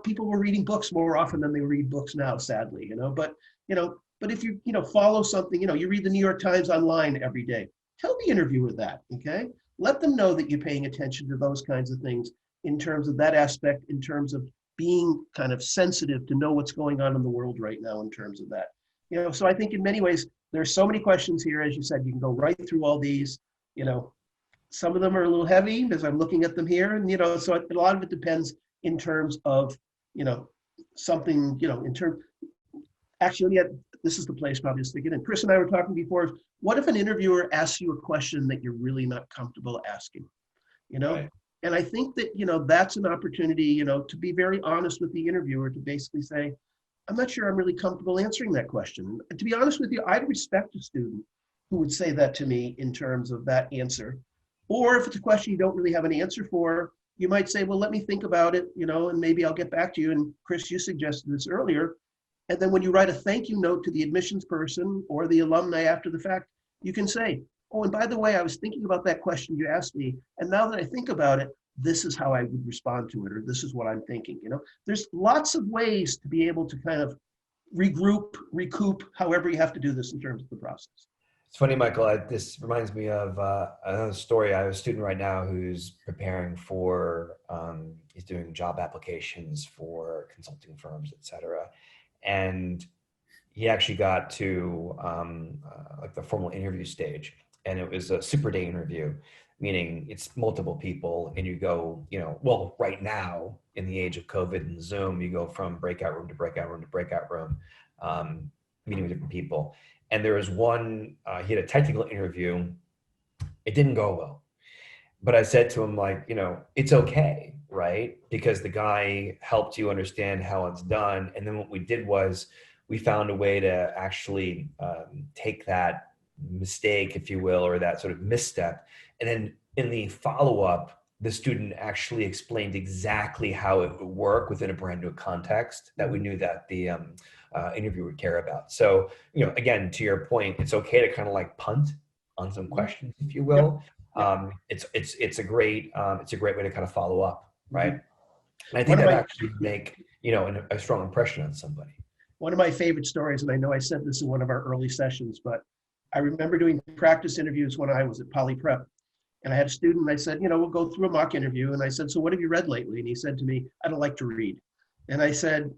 people were reading books more often than they read books now, sadly, but if you, follow something, you read the New York Times online every day, tell the interviewer that, okay? Let them know that you're paying attention to those kinds of things in terms of that aspect, in terms of being kind of sensitive to know what's going on in the world right now in terms of that. So I think in many ways, there's so many questions here, as you said, you can go right through all these, some of them are a little heavy as I'm looking at them here. And, so a lot of it depends in terms of, something, in terms, actually, this is the place probably to stick it in. Chris and I were talking before, what if an interviewer asks you a question that you're really not comfortable asking, Right. And I think that, that's an opportunity, to be very honest with the interviewer, to basically say, I'm not sure I'm really comfortable answering that question. And to be honest with you, I'd respect a student who would say that to me in terms of that answer. Or if it's a question you don't really have an answer for, you might say, well, let me think about it, and maybe I'll get back to you. And Chris, you suggested this earlier. And then when you write a thank you note to the admissions person or the alumni after the fact, you can say, oh, and by the way, I was thinking about that question you asked me. And now that I think about it, this is how I would respond to it, or this is what I'm thinking. There's lots of ways to be able to kind of regroup, recoup, however you have to do this in terms of the process. It's funny, Michael, this reminds me of another story. I have a student right now who's preparing for, he's doing job applications for consulting firms, et cetera. And he actually got to like the formal interview stage, and it was a super day interview, meaning it's multiple people, and you go, well, right now in the age of COVID and Zoom, you go from breakout room to breakout room to breakout room, meeting with different people. And there was one, he had a technical interview. It didn't go well, but I said to him, like, it's okay, right? Because the guy helped you understand how it's done. And then what we did was we found a way to actually take that mistake, if you will, or that sort of misstep. And then in the follow-up, the student actually explained exactly how it would work within a brand new context that we knew that the interviewer would care about. So, again, to your point, it's okay to kind of like punt on some questions, if you will. Yep. It's a great way to kind of follow up, right? And I think that actually would make a strong impression on somebody. One of my favorite stories, and I know I said this in one of our early sessions, but I remember doing practice interviews when I was at Poly Prep. And I had a student, and I said, we'll go through a mock interview. And I said, so what have you read lately? And he said to me, I don't like to read. And I said,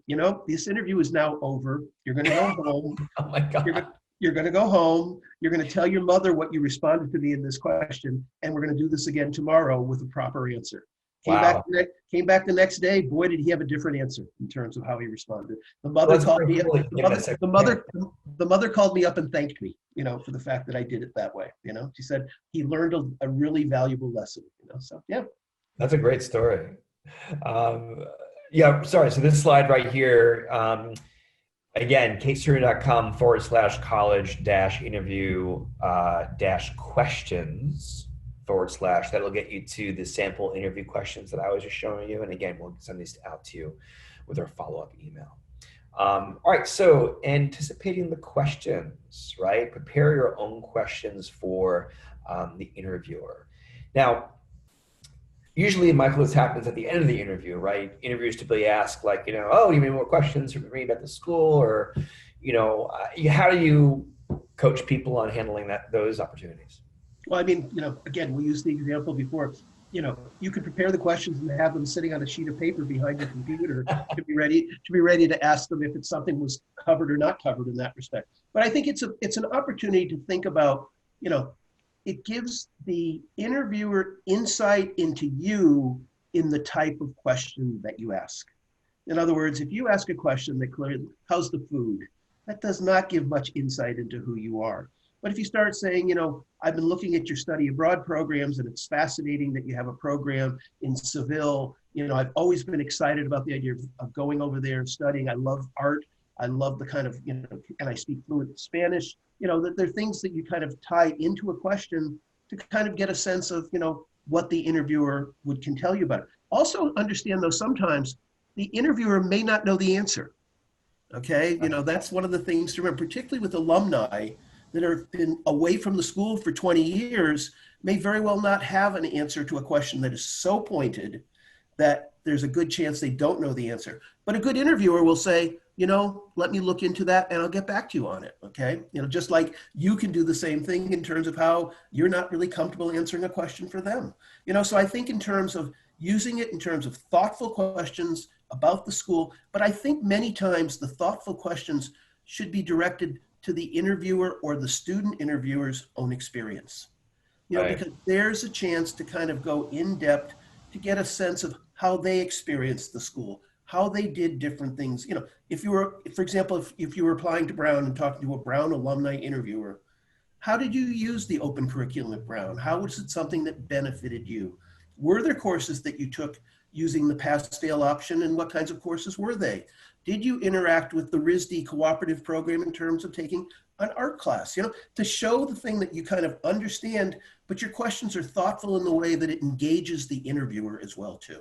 this interview is now over. You're going to go home. Oh my God. You're going to go home. You're going to tell your mother what you responded to me in this question. And we're going to do this again tomorrow with a proper answer. Came back the next day. Boy, did he have a different answer in terms of how he responded. The mother called me up. The mother called me up and thanked me, for the fact that I did it that way. She said he learned a really valuable lesson. So yeah. That's a great story. Yeah, sorry. So this slide right here, again, casestudio.com/college-interview-questions/ that'll get you to the sample interview questions that I was just showing you. And again, we'll send these out to you with our follow-up email. All right, so anticipating the questions, right? Prepare your own questions for the interviewer. Now, usually, Michael, this happens at the end of the interview, right? Interviewers typically ask, like, oh, do you have any more questions for me about the school? Or, how do you coach people on handling those opportunities? Well, again, we used the example before. You can prepare the questions and have them sitting on a sheet of paper behind your computer to be ready to ask them if it's something was covered or not covered in that respect. But I think it's an opportunity to think about, it gives the interviewer insight into you in the type of question that you ask. In other words, if you ask a question that clearly, how's the food? That does not give much insight into who you are. But if you start saying, I've been looking at your study abroad programs, and it's fascinating that you have a program in Seville. I've always been excited about the idea of going over there and studying. I love art. I love the kind of, and I speak fluent Spanish. That there are things that you kind of tie into a question to kind of get a sense of, what the interviewer can tell you about it. Also understand, though, sometimes the interviewer may not know the answer. Okay, that's one of the things to remember, particularly with alumni that have been away from the school for 20 years, may very well not have an answer to a question that is so pointed that there's a good chance they don't know the answer. But a good interviewer will say, let me look into that and I'll get back to you on it, okay? Just like you can do the same thing in terms of how you're not really comfortable answering a question for them. So I think in terms of using it in terms of thoughtful questions about the school, but I think many times the thoughtful questions should be directed to the interviewer or the student interviewer's own experience. Right. Because there's a chance to kind of go in depth to get a sense of how they experienced the school, how they did different things. If you were, for example, if you were applying to Brown and talking to a Brown alumni interviewer, how did you use the open curriculum at Brown? How was it something that benefited you? Were there courses that you took using the pass-fail option, and what kinds of courses were they? Did you interact with the RISD cooperative program in terms of taking an art class? To show the thing that you kind of understand, but your questions are thoughtful in the way that it engages the interviewer as well, too.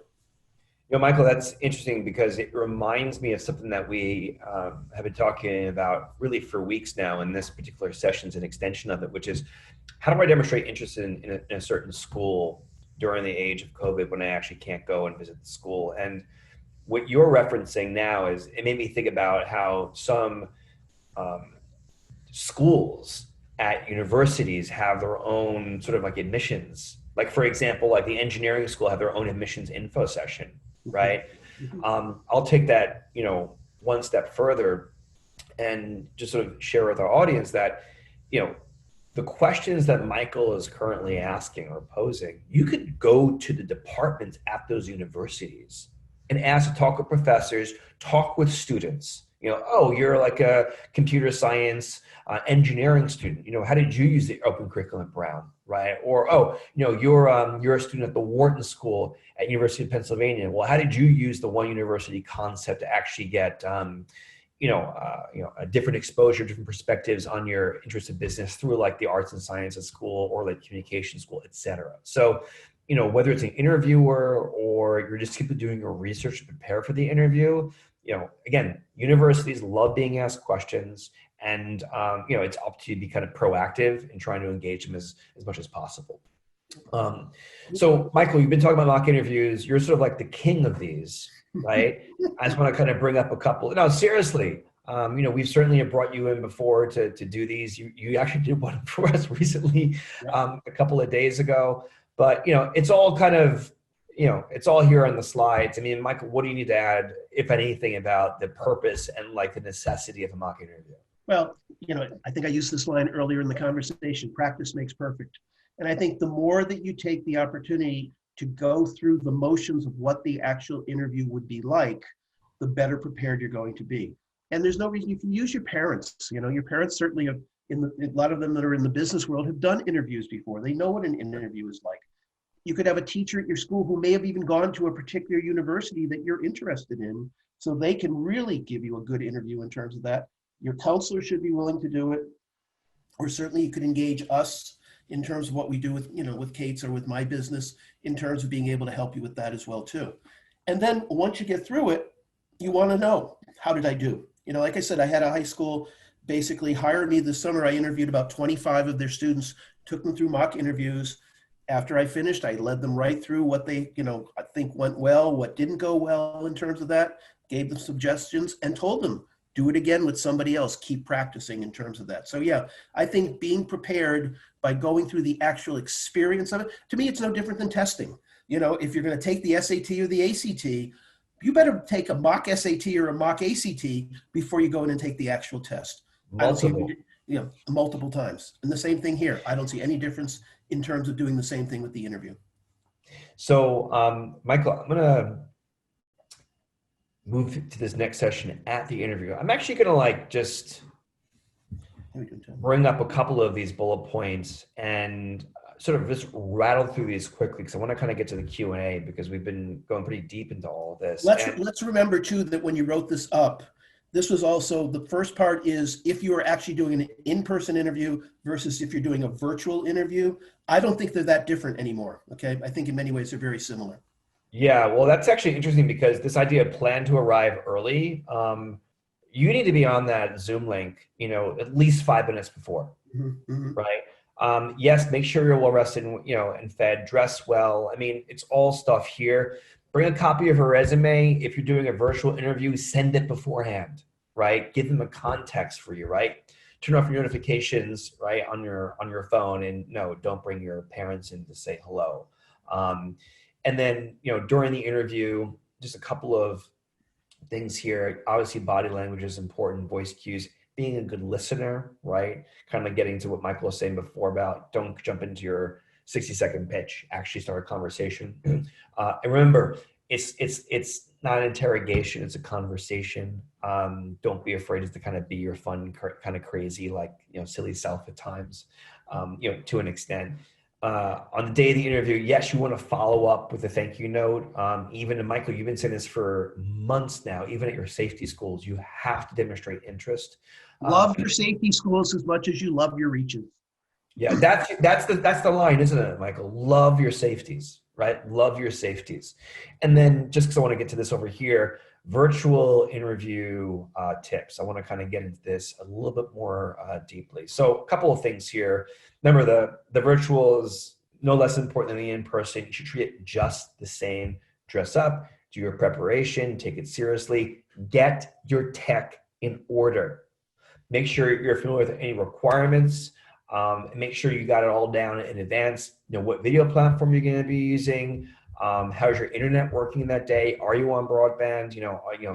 Michael, that's interesting because it reminds me of something that we have been talking about really for weeks now, and this particular session is an extension of it, which is how do I demonstrate interest in a certain school during the age of COVID when I actually can't go and visit the school? And what you're referencing now is it made me think about how some um, schools at universities have their own sort of like admissions. Like for example, like the engineering school have their own admissions info session, Mhm. right? Mhm. I'll take that, one step further and just sort of share with our audience that, you know, the questions that Michael is currently asking or posing, you could go to the departments at those universities and ask to talk with professors, talk with students. Oh, you're like a computer science engineering student. How did you use the open curriculum at Brown, right? Or you're a student at the Wharton School at University of Pennsylvania. Well, how did you use the one university concept to actually get a different exposure, different perspectives on your interest in business through like the arts and sciences school or like communication school, et cetera. So, whether it's an interviewer or you're just simply doing your research to prepare for the interview, again, universities love being asked questions, and it's up to you to be kind of proactive in trying to engage them as much as possible. So Michael, you've been talking about mock interviews. You're sort of like the king of these, right? I just want to kind of bring up a couple. No, seriously. We've certainly brought you in before to do these. You actually did one for us recently, a couple of days ago. But it's all kind of, it's all here on the slides. I mean, Michael, what do you need to add, if anything, about the purpose and like the necessity of a mock interview? Well, I think I used this line earlier in the conversation, practice makes perfect. And I think the more that you take the opportunity to go through the motions of what the actual interview would be like, the better prepared you're going to be. And there's no reason you can use your parents. Your parents certainly have, a lot of them that are in the business world have done interviews before. They know what an interview is like. You could have a teacher at your school who may have even gone to a particular university that you're interested in, so they can really give you a good interview in terms of that. Your counselor should be willing to do it, or certainly you could engage us in terms of what we do with Kate's or with my business in terms of being able to help you with that as well too. And then once you get through it, you want to know, how did I do? Like I said, I had a high school basically hire me this summer. I interviewed about 25 of their students, took them through mock interviews. After I finished, I led them right through what they, I think went well, what didn't go well in terms of that, gave them suggestions and told them, do it again with somebody else, keep practicing in terms of that. So yeah, I think being prepared by going through the actual experience of it, to me, it's no different than testing. If you're going to take the SAT or the ACT, you better take a mock SAT or a mock ACT before you go in and take the actual test. Multiple. Multiple times. And the same thing here. I don't see any difference in terms of doing the same thing with the interview. So, Michael, I'm going to move to this next session at the interview. I'm actually going to just bring up a couple of these bullet points and sort of just rattle through these quickly because I want to kind of get to the Q&A because we've been going pretty deep into all of this. Let's remember too that when you wrote this up, this was also, the first part is if you are actually doing an in-person interview versus if you're doing a virtual interview. I don't think they're that different anymore, okay? I think in many ways they're very similar. Yeah, well, that's actually interesting because this idea of plan to arrive early, you need to be on that Zoom link, at least 5 minutes before, right? Yes, make sure you're well rested, and fed, dress well. I mean, it's all stuff here. Bring a copy of your resume. If you're doing a virtual interview, send it beforehand, right? Give them a context for you, right? Turn off your notifications, right, on your phone, and no, don't bring your parents in to say hello. And then, during the interview, just a couple of things here. Obviously, body language is important, voice cues, being a good listener, right? Kind of getting to what Michael was saying before about don't jump into your 60-second pitch, actually start a conversation. And remember, it's not an interrogation, it's a conversation. Don't be afraid to kind of be your fun, kind of crazy, like, silly self at times, to an extent. On the day of the interview, yes, you want to follow up with a thank you note. Even, and Michael, you've been saying this for months now, even at your safety schools, you have to demonstrate interest. Love your safety schools as much as you love your reaches. Yeah, that's the line, isn't it, Michael? Love your safeties, right? Love your safeties. And then just because I want to get to this over here, virtual interview tips. I want to kind of get into this a little bit more deeply. So a couple of things here. Remember, the virtual is no less important than the in-person. You should treat it just the same. Dress up, do your preparation, take it seriously, get your tech in order. Make sure you're familiar with any requirements. Make sure you got it all down in advance. You know what video platform you're going to be using. How's your internet working that day? Are you on broadband?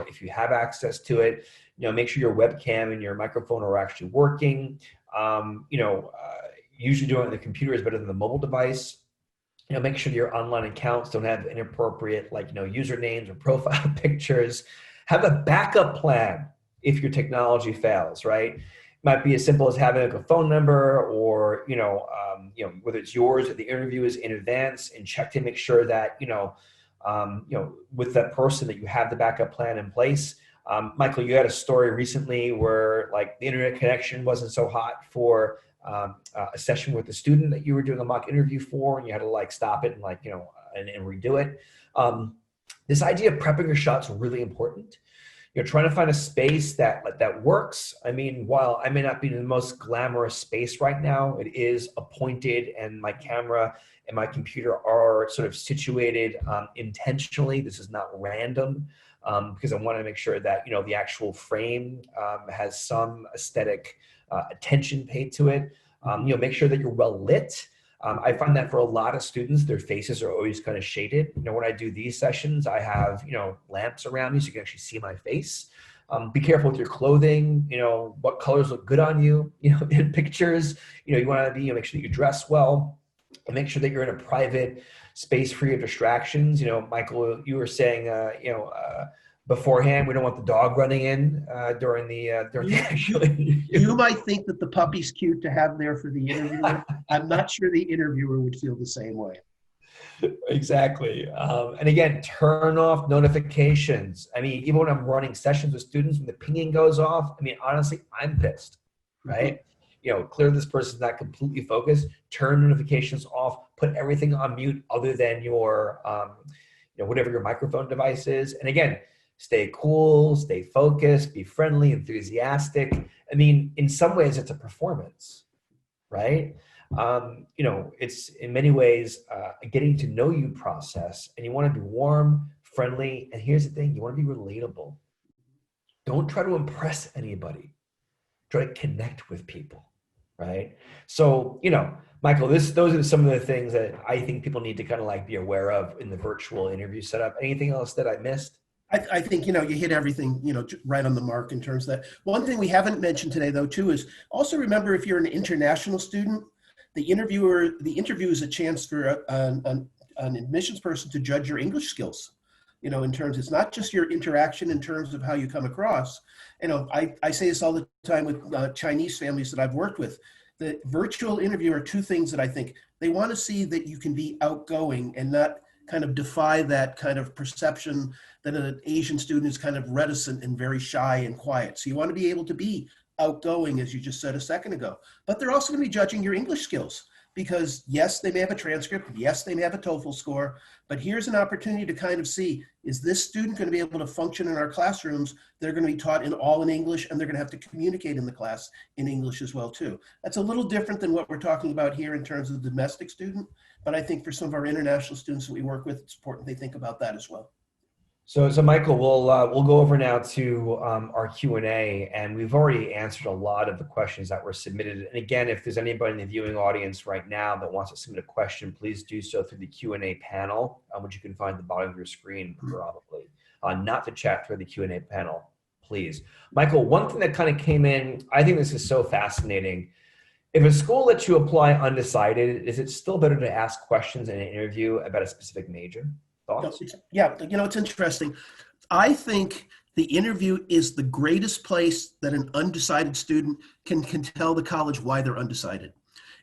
If you have access to it, make sure your webcam and your microphone are actually working. Usually doing it on the computer is better than the mobile device. Make sure your online accounts don't have inappropriate, usernames or profile pictures. Have a backup plan if your technology fails, right? Might be as simple as having a phone number, or whether it's yours or the interview is in advance, and check to make sure that with that person that you have the backup plan in place. Michael, you had a story recently where the internet connection wasn't so hot for a session with a student that you were doing a mock interview for, and you had to stop it and and redo it. This idea of prepping your shots is really important. You're trying to find a space that works. I mean, while I may not be in the most glamorous space right now, it is appointed, and my camera and my computer are sort of situated intentionally. This is not random, because I want to make sure that the actual frame has some aesthetic attention paid to it. Make sure that you're well lit. I find that for a lot of students, their faces are always kind of shaded. When I do these sessions, I have, lamps around me so you can actually see my face. Be careful with your clothing, what colors look good on you, in pictures. You want to make sure that you dress well, and make sure that you're in a private space free of distractions. Michael, you were saying, beforehand, we don't want the dog running in during the actual interview. You might think that the puppy's cute to have there for the interviewer. I'm not sure the interviewer would feel the same way. Exactly. And again, turn off notifications. I mean, even when I'm running sessions with students, when the pinging goes off, I mean, honestly, I'm pissed, right? Clearly this person's not completely focused. Turn notifications off. Put everything on mute other than your, whatever your microphone device is. And again, stay cool, stay focused, be friendly, enthusiastic. I mean, in some ways, it's a performance, right? It's in many ways a getting to know you process, and you want to be warm, friendly. And here's the thing, you want to be relatable. Don't try to impress anybody. Try to connect with people, right? So, Michael, those are some of the things that I think people need to kind of be aware of in the virtual interview setup. Anything else that I missed? I think, you hit everything, right on the mark in terms of that. One thing we haven't mentioned today, though, too, is also remember, if you're an international student, the interview is a chance for an admissions person to judge your English skills. In terms, it's not just your interaction in terms of how you come across. I say this all the time with Chinese families that I've worked with. The virtual interview are two things that I think they want to see, that you can be outgoing and not kind of defy that kind of perception that an Asian student is kind of reticent and very shy and quiet. So you want to be able to be outgoing, as you just said a second ago. But they're also going to be judging your English skills, because yes, they may have a transcript, yes, they may have a TOEFL score, but here's an opportunity to kind of see, is this student going to be able to function in our classrooms? They're going to be taught in English, and they're going to have to communicate in the class in English as well too. That's a little different than what we're talking about here in terms of the domestic student, but I think for some of our international students that we work with, it's important they think about that as well. So Michael, we'll go over now to our Q&A, and we've already answered a lot of the questions that were submitted. And again, if there's anybody in the viewing audience right now that wants to submit a question, please do so through the Q&A panel, which you can find at the bottom of your screen, probably. Not to chat through the Q&A panel, please. Michael, one thing that kind of came in, I think this is so fascinating. If a school lets you apply undecided, is it still better to ask questions in an interview about a specific major? Thoughts? Yeah, it's interesting. I think the interview is the greatest place that an undecided student can tell the college why they're undecided.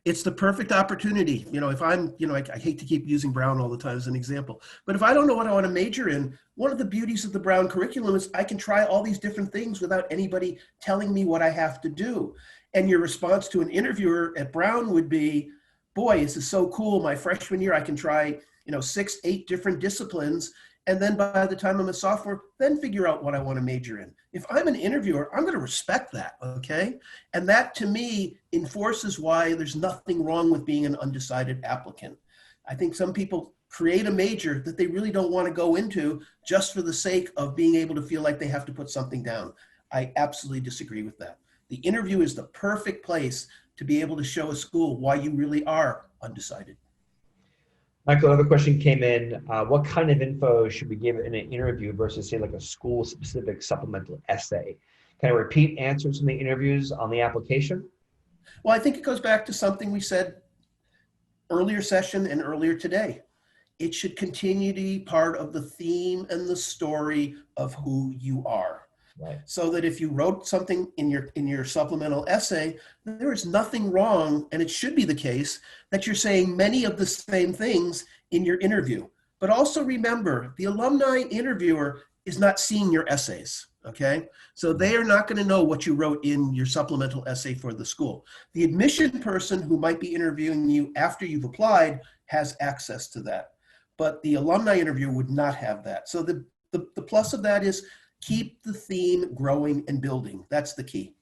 It's the perfect opportunity. If I'm, I hate to keep using Brown all the time as an example, but if I don't know what I want to major in, one of the beauties of the Brown curriculum is I can try all these different things without anybody telling me what I have to do. And your response to an interviewer at Brown would be, boy, this is so cool. My freshman year, I can try, 6, 8 different disciplines. And then by the time I'm a sophomore, then figure out what I want to major in. If I'm an interviewer, I'm going to respect that, okay? And that, to me, enforces why there's nothing wrong with being an undecided applicant. I think some people create a major that they really don't want to go into just for the sake of being able to feel like they have to put something down. I absolutely disagree with that. The interview is the perfect place to be able to show a school why you really are undecided. Michael, another question came in. What kind of info should we give in an interview versus, say, like a school-specific supplemental essay? Can I repeat answers from the interviews on the application? Well, I think it goes back to something we said earlier session and earlier today. It should continue to be part of the theme and the story of who you are. Right. So that if you wrote something in your supplemental essay, there is nothing wrong, and it should be the case, that you're saying many of the same things in your interview. But also remember, the alumni interviewer is not seeing your essays, okay? So they are not going to know what you wrote in your supplemental essay for the school. The admission person who might be interviewing you after you've applied has access to that. But the alumni interviewer would not have that. So the plus of that is keep the theme growing and building. That's the key.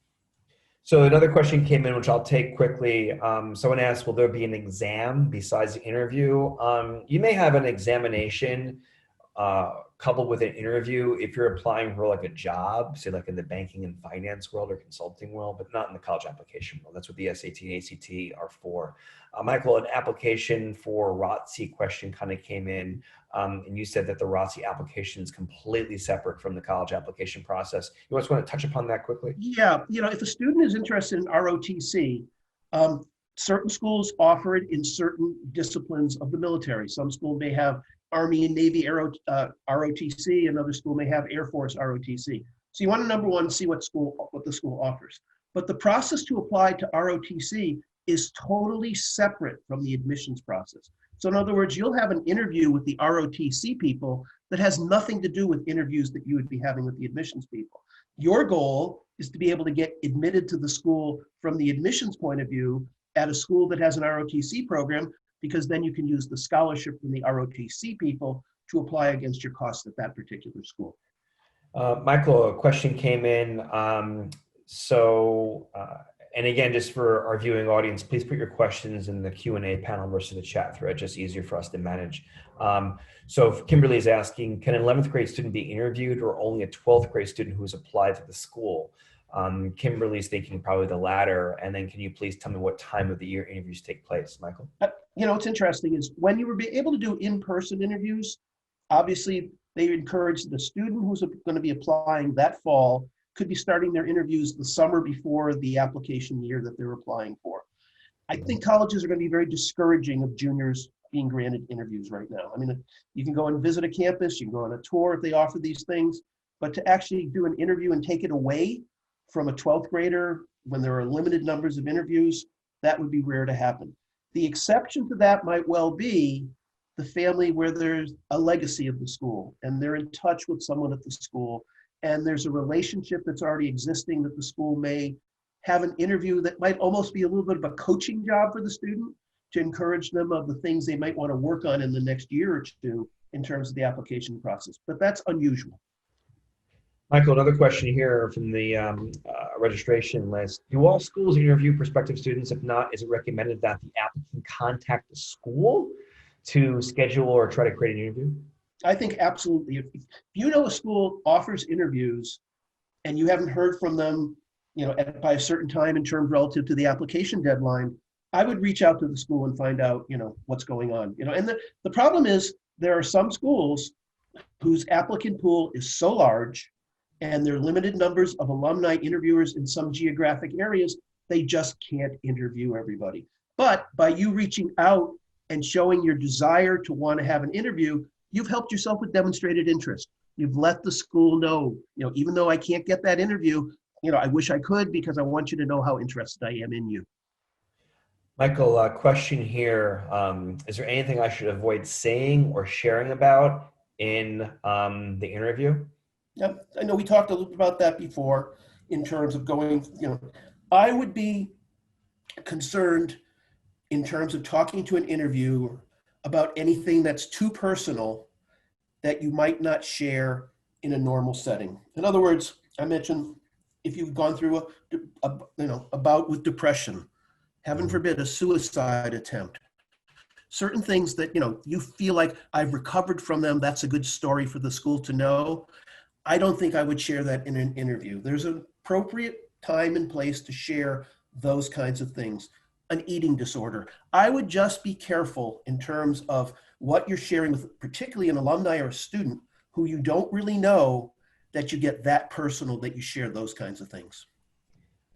So another question came in, which I'll take quickly. Someone asked, will there be an exam besides the interview? You may have an examination coupled with an interview if you're applying for like a job, say like in the banking and finance world or consulting world, but not in the college application world. That's what the SAT and ACT are for. Michael, an application for ROTC question kind of came in, and you said that the ROTC application is completely separate from the college application process. You just want to touch upon that quickly? Yeah, if a student is interested in ROTC, certain schools offer it in certain disciplines of the military. Some schools may have Army and Navy ROTC, another school may have Air Force ROTC. So you want to, number one, see what the school offers. But the process to apply to ROTC is totally separate from the admissions process. So in other words, you'll have an interview with the ROTC people that has nothing to do with interviews that you would be having with the admissions people. Your goal is to be able to get admitted to the school from the admissions point of view at a school that has an ROTC program, because then you can use the scholarship from the ROTC people to apply against your costs at that particular school. Michael, a question came in. And again, just for our viewing audience, please put your questions in the Q&A panel versus the chat thread, just easier for us to manage. So Kimberly is asking, can an 11th grade student be interviewed or only a 12th grade student who has applied to the school? Kimberly's thinking probably the latter. And then can you please tell me what time of the year interviews take place, Michael? What's interesting is when you were able to do in-person interviews, obviously they encourage the student who's going to be applying that fall could be starting their interviews the summer before the application year that they're applying for. I think colleges are going to be very discouraging of juniors being granted interviews right now. I mean, you can go and visit a campus, you can go on a tour if they offer these things, but to actually do an interview and take it away from a 12th grader when there are limited numbers of interviews, that would be rare to happen. The exception to that might well be the family where there's a legacy of the school and they're in touch with someone at the school and there's a relationship that's already existing that the school may have an interview that might almost be a little bit of a coaching job for the student to encourage them of the things they might want to work on in the next year or two in terms of the application process, but that's unusual. Michael, another question here from the registration list. Do all schools interview prospective students? If not, is it recommended that the applicant contact the school to schedule or try to create an interview? I think absolutely. If you know a school offers interviews and you haven't heard from them, by a certain time in terms relative to the application deadline, I would reach out to the school and find out, what's going on. And the problem is there are some schools whose applicant pool is so large and there are limited numbers of alumni interviewers in some geographic areas, they just can't interview everybody. But by you reaching out and showing your desire to want to have an interview, you've helped yourself with demonstrated interest. You've let the school know, even though I can't get that interview, I wish I could because I want you to know how interested I am in you. Michael, question here. Is there anything I should avoid saying or sharing about in the interview? Yeah, I know we talked a little bit about that before in terms of going, I would be concerned in terms of talking to an interviewer about anything that's too personal that you might not share in a normal setting. In other words, I mentioned if you've gone through a bout with depression, heaven Mhm. forbid, a suicide attempt, certain things that you feel like I've recovered from them, that's a good story for the school to know. I don't think I would share that in an interview. There's an appropriate time and place to share those kinds of things. An eating disorder, I would just be careful in terms of what you're sharing with particularly an alumni or a student who you don't really know, that you get that personal that you share those kinds of things.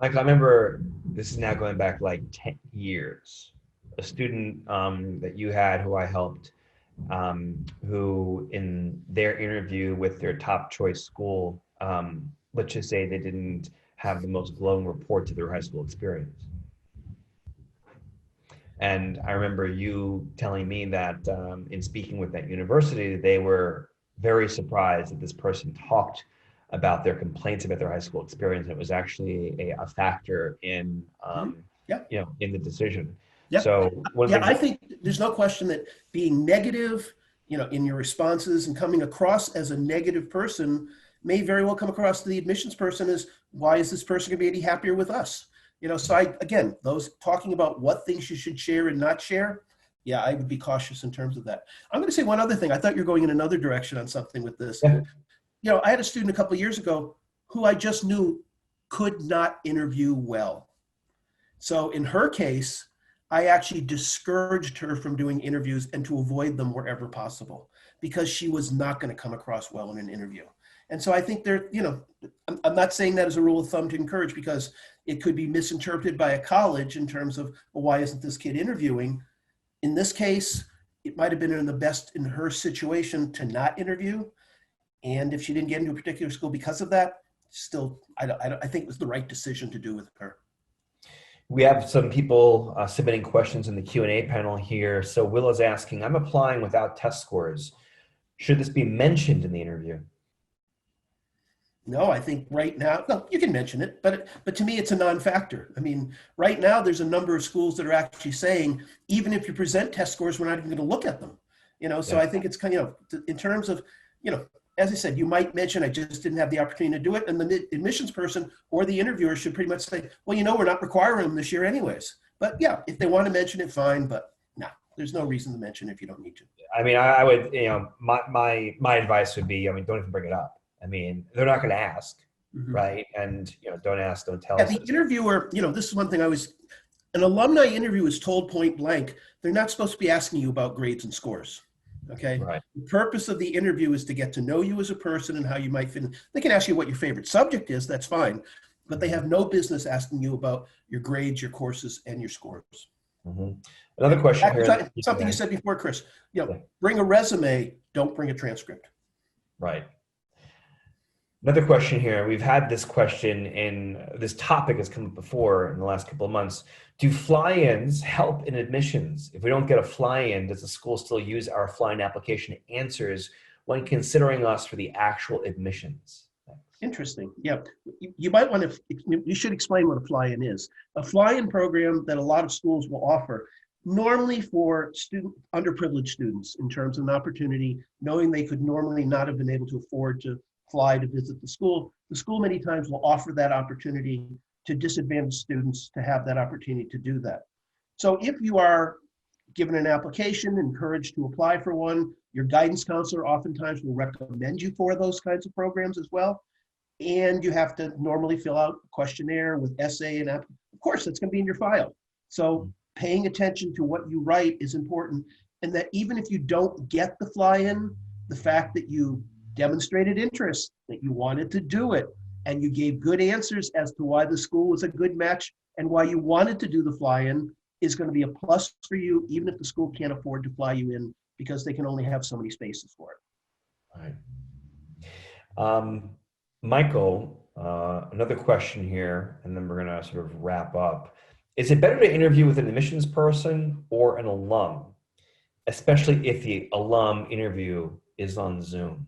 Like, I remember, this is now going back like 10 years, a student that you had who I helped, who in their interview with their top choice school, let's just say they didn't have the most glowing report to their high school experience. And I remember you telling me that in speaking with that university, they were very surprised that this person talked about their complaints about their high school experience. It was actually a factor in, Mhm. Yeah, in the decision. yeah, So one of the yeah. I things, think there's no question that being negative, in your responses and coming across as a negative person may very well come across to the admissions person as, why is this person going to be any happier with us? So again, those talking about what things you should share and not share, yeah, I would be cautious in terms of that. I'm going to say one other thing. I thought you were going in another direction on something with this. yeah, I had a student a couple of years ago who I just knew could not interview well. So in her case, I actually discouraged her from doing interviews and to avoid them wherever possible, because she was not going to come across well in an interview. And so I think I'm not saying that as a rule of thumb to encourage, because it could be misinterpreted by a college in terms of, well, why isn't this kid interviewing? In this case, it might have been in the best in her situation to not interview. And if she didn't get into a particular school because of that, still, I think it was the right decision to do with her. we have some people submitting questions in the Q&A panel here. So Will is asking, I'm applying without test scores. Should this be mentioned in the interview? No, I think right now, no, you can mention it, but to me, it's a non-factor. I mean, right now, there's a number of schools that are actually saying, even if you present test scores, we're not even going to look at them. So Yeah. I think it's kind of, in terms of, as I said, you might mention, I just didn't have the opportunity to do it, and the admissions person or the interviewer should pretty much say, well, we're not requiring them this year anyways. But yeah, if they want to mention it, fine. But no, there's no reason to mention it if you don't need to. I mean, I would, my advice would be, I mean, don't even bring it up. I mean, they're not going to ask, Mhm. right? And, don't ask, don't tell. Yeah, the interviewer, this is one thing an alumni interview is told point blank, they're not supposed to be asking you about grades and scores. Okay. Right. The purpose of the interview is to get to know you as a person and how you might fit in. They can ask you what your favorite subject is, that's fine, but they have no business asking you about your grades, your courses, and your scores. Mm-hmm. Another And question back here. to something you said before, Chris, Yeah, bring a resume, don't bring a transcript. right. Another question here. We've had this question this topic has come up before in the last couple of months. Do fly-ins help in admissions? If we don't get a fly-in, does the school still use our fly-in application answers when considering us for the actual admissions? Thanks. Interesting. Yeah. You might want to, you should explain what a fly-in is. A fly-in program that a lot of schools will offer, normally for underprivileged students, in terms of an opportunity, knowing they could normally not have been able to afford to fly to visit the school. The school many times will offer that opportunity to disadvantaged students to have that opportunity to do that. So if you are given an application, encouraged to apply for one, your guidance counselor oftentimes will recommend you for those kinds of programs as well. And you have to normally fill out a questionnaire with essay and of course that's going to be in your file. So paying attention to what you write is important, and that even if you don't get the fly-in, the fact that you demonstrated interest, that you wanted to do it, and you gave good answers as to why the school was a good match and why you wanted to do the fly-in is going to be a plus for you, even if the school can't afford to fly you in because they can only have so many spaces for it. All right. Michael, another question here, and then we're going to sort of wrap up. Is it better to interview with an admissions person or an alum, especially if the alum interview is on Zoom?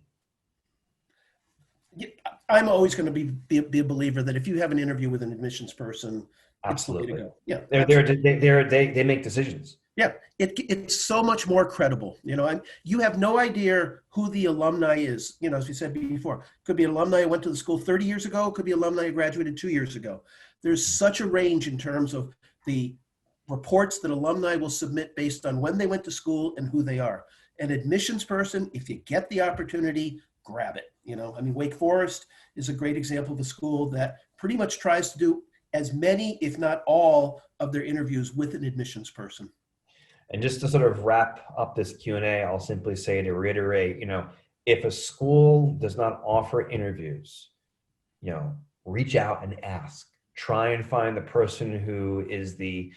I'm always going to be a believer that if you have an interview with an admissions person, it's the way to Absolutely. go. Yeah, They make decisions. yeah. It's so much more credible. And you have no idea who the alumni is. As we said before, could be an alumni who went to the school 30 years ago. Could be alumni who graduated 2 years ago. There's such a range in terms of the reports that alumni will submit based on when they went to school and who they are. An admissions person, if you get the opportunity, grab it. Wake Forest is a great example of a school that pretty much tries to do as many, if not all, of their interviews with an admissions person. And just to sort of wrap up this Q&A, I'll simply say, to reiterate, if a school does not offer interviews, reach out and ask. Try and find the person who is the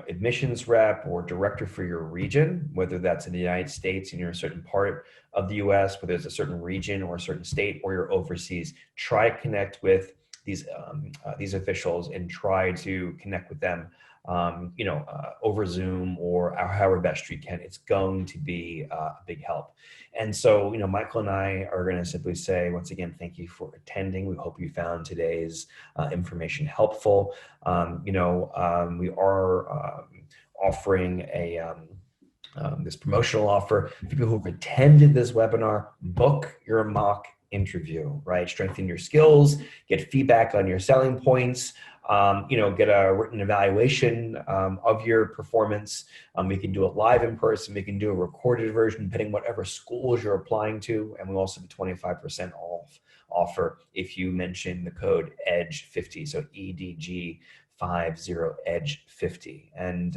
admissions rep or director for your region, whether that's in the United States and you're in a certain part of the US, whether it's a certain region or a certain state, or you're overseas. Try to connect with these officials and try to connect with them over Zoom or however best you can. It's going to be a big help. And so, Michael and I are going to simply say, once again, thank you for attending. We hope you found today's information helpful. We are offering this promotional offer for people who've attended this webinar. Book your mock interview, right? Strengthen your skills, get feedback on your selling points, get a written evaluation of your performance. We can do it live in person. We can do a recorded version, depending whatever schools you're applying to. And we also have a 25% off offer if you mention the code EDGE50, so EDG50 EDGE50. And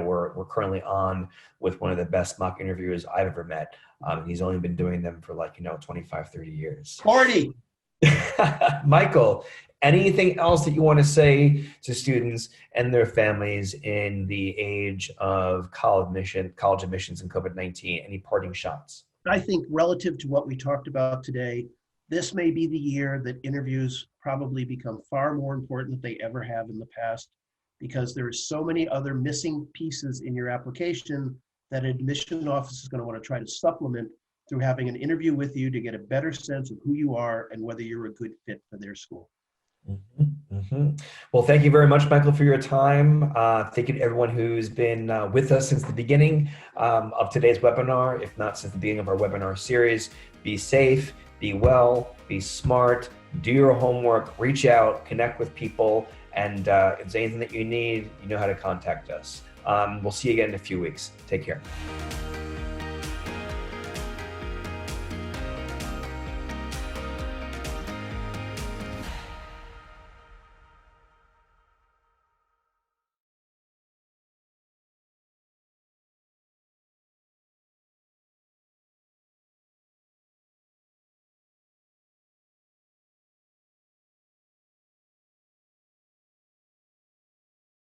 we're currently on with one of the best mock interviewers I've ever met. He's only been doing them for 25, 30 years. 40. Michael, anything else that you want to say to students and their families in the age of college admissions and COVID-19? Any parting shots? I think relative to what we talked about today, this may be the year that interviews probably become far more important than they ever have in the past, because there are so many other missing pieces in your application that an admission office is going to want to try to supplement through having an interview with you to get a better sense of who you are and whether you're a good fit for their school. Mm-hmm, mm-hmm. Well, thank you very much, Michael, for your time. Thank you to everyone who's been with us since the beginning of today's webinar, if not since the beginning of our webinar series. Be safe, be well, be smart, do your homework, reach out, connect with people, and if there's anything that you need, you know how to contact us. We'll see you again in a few weeks. Take care.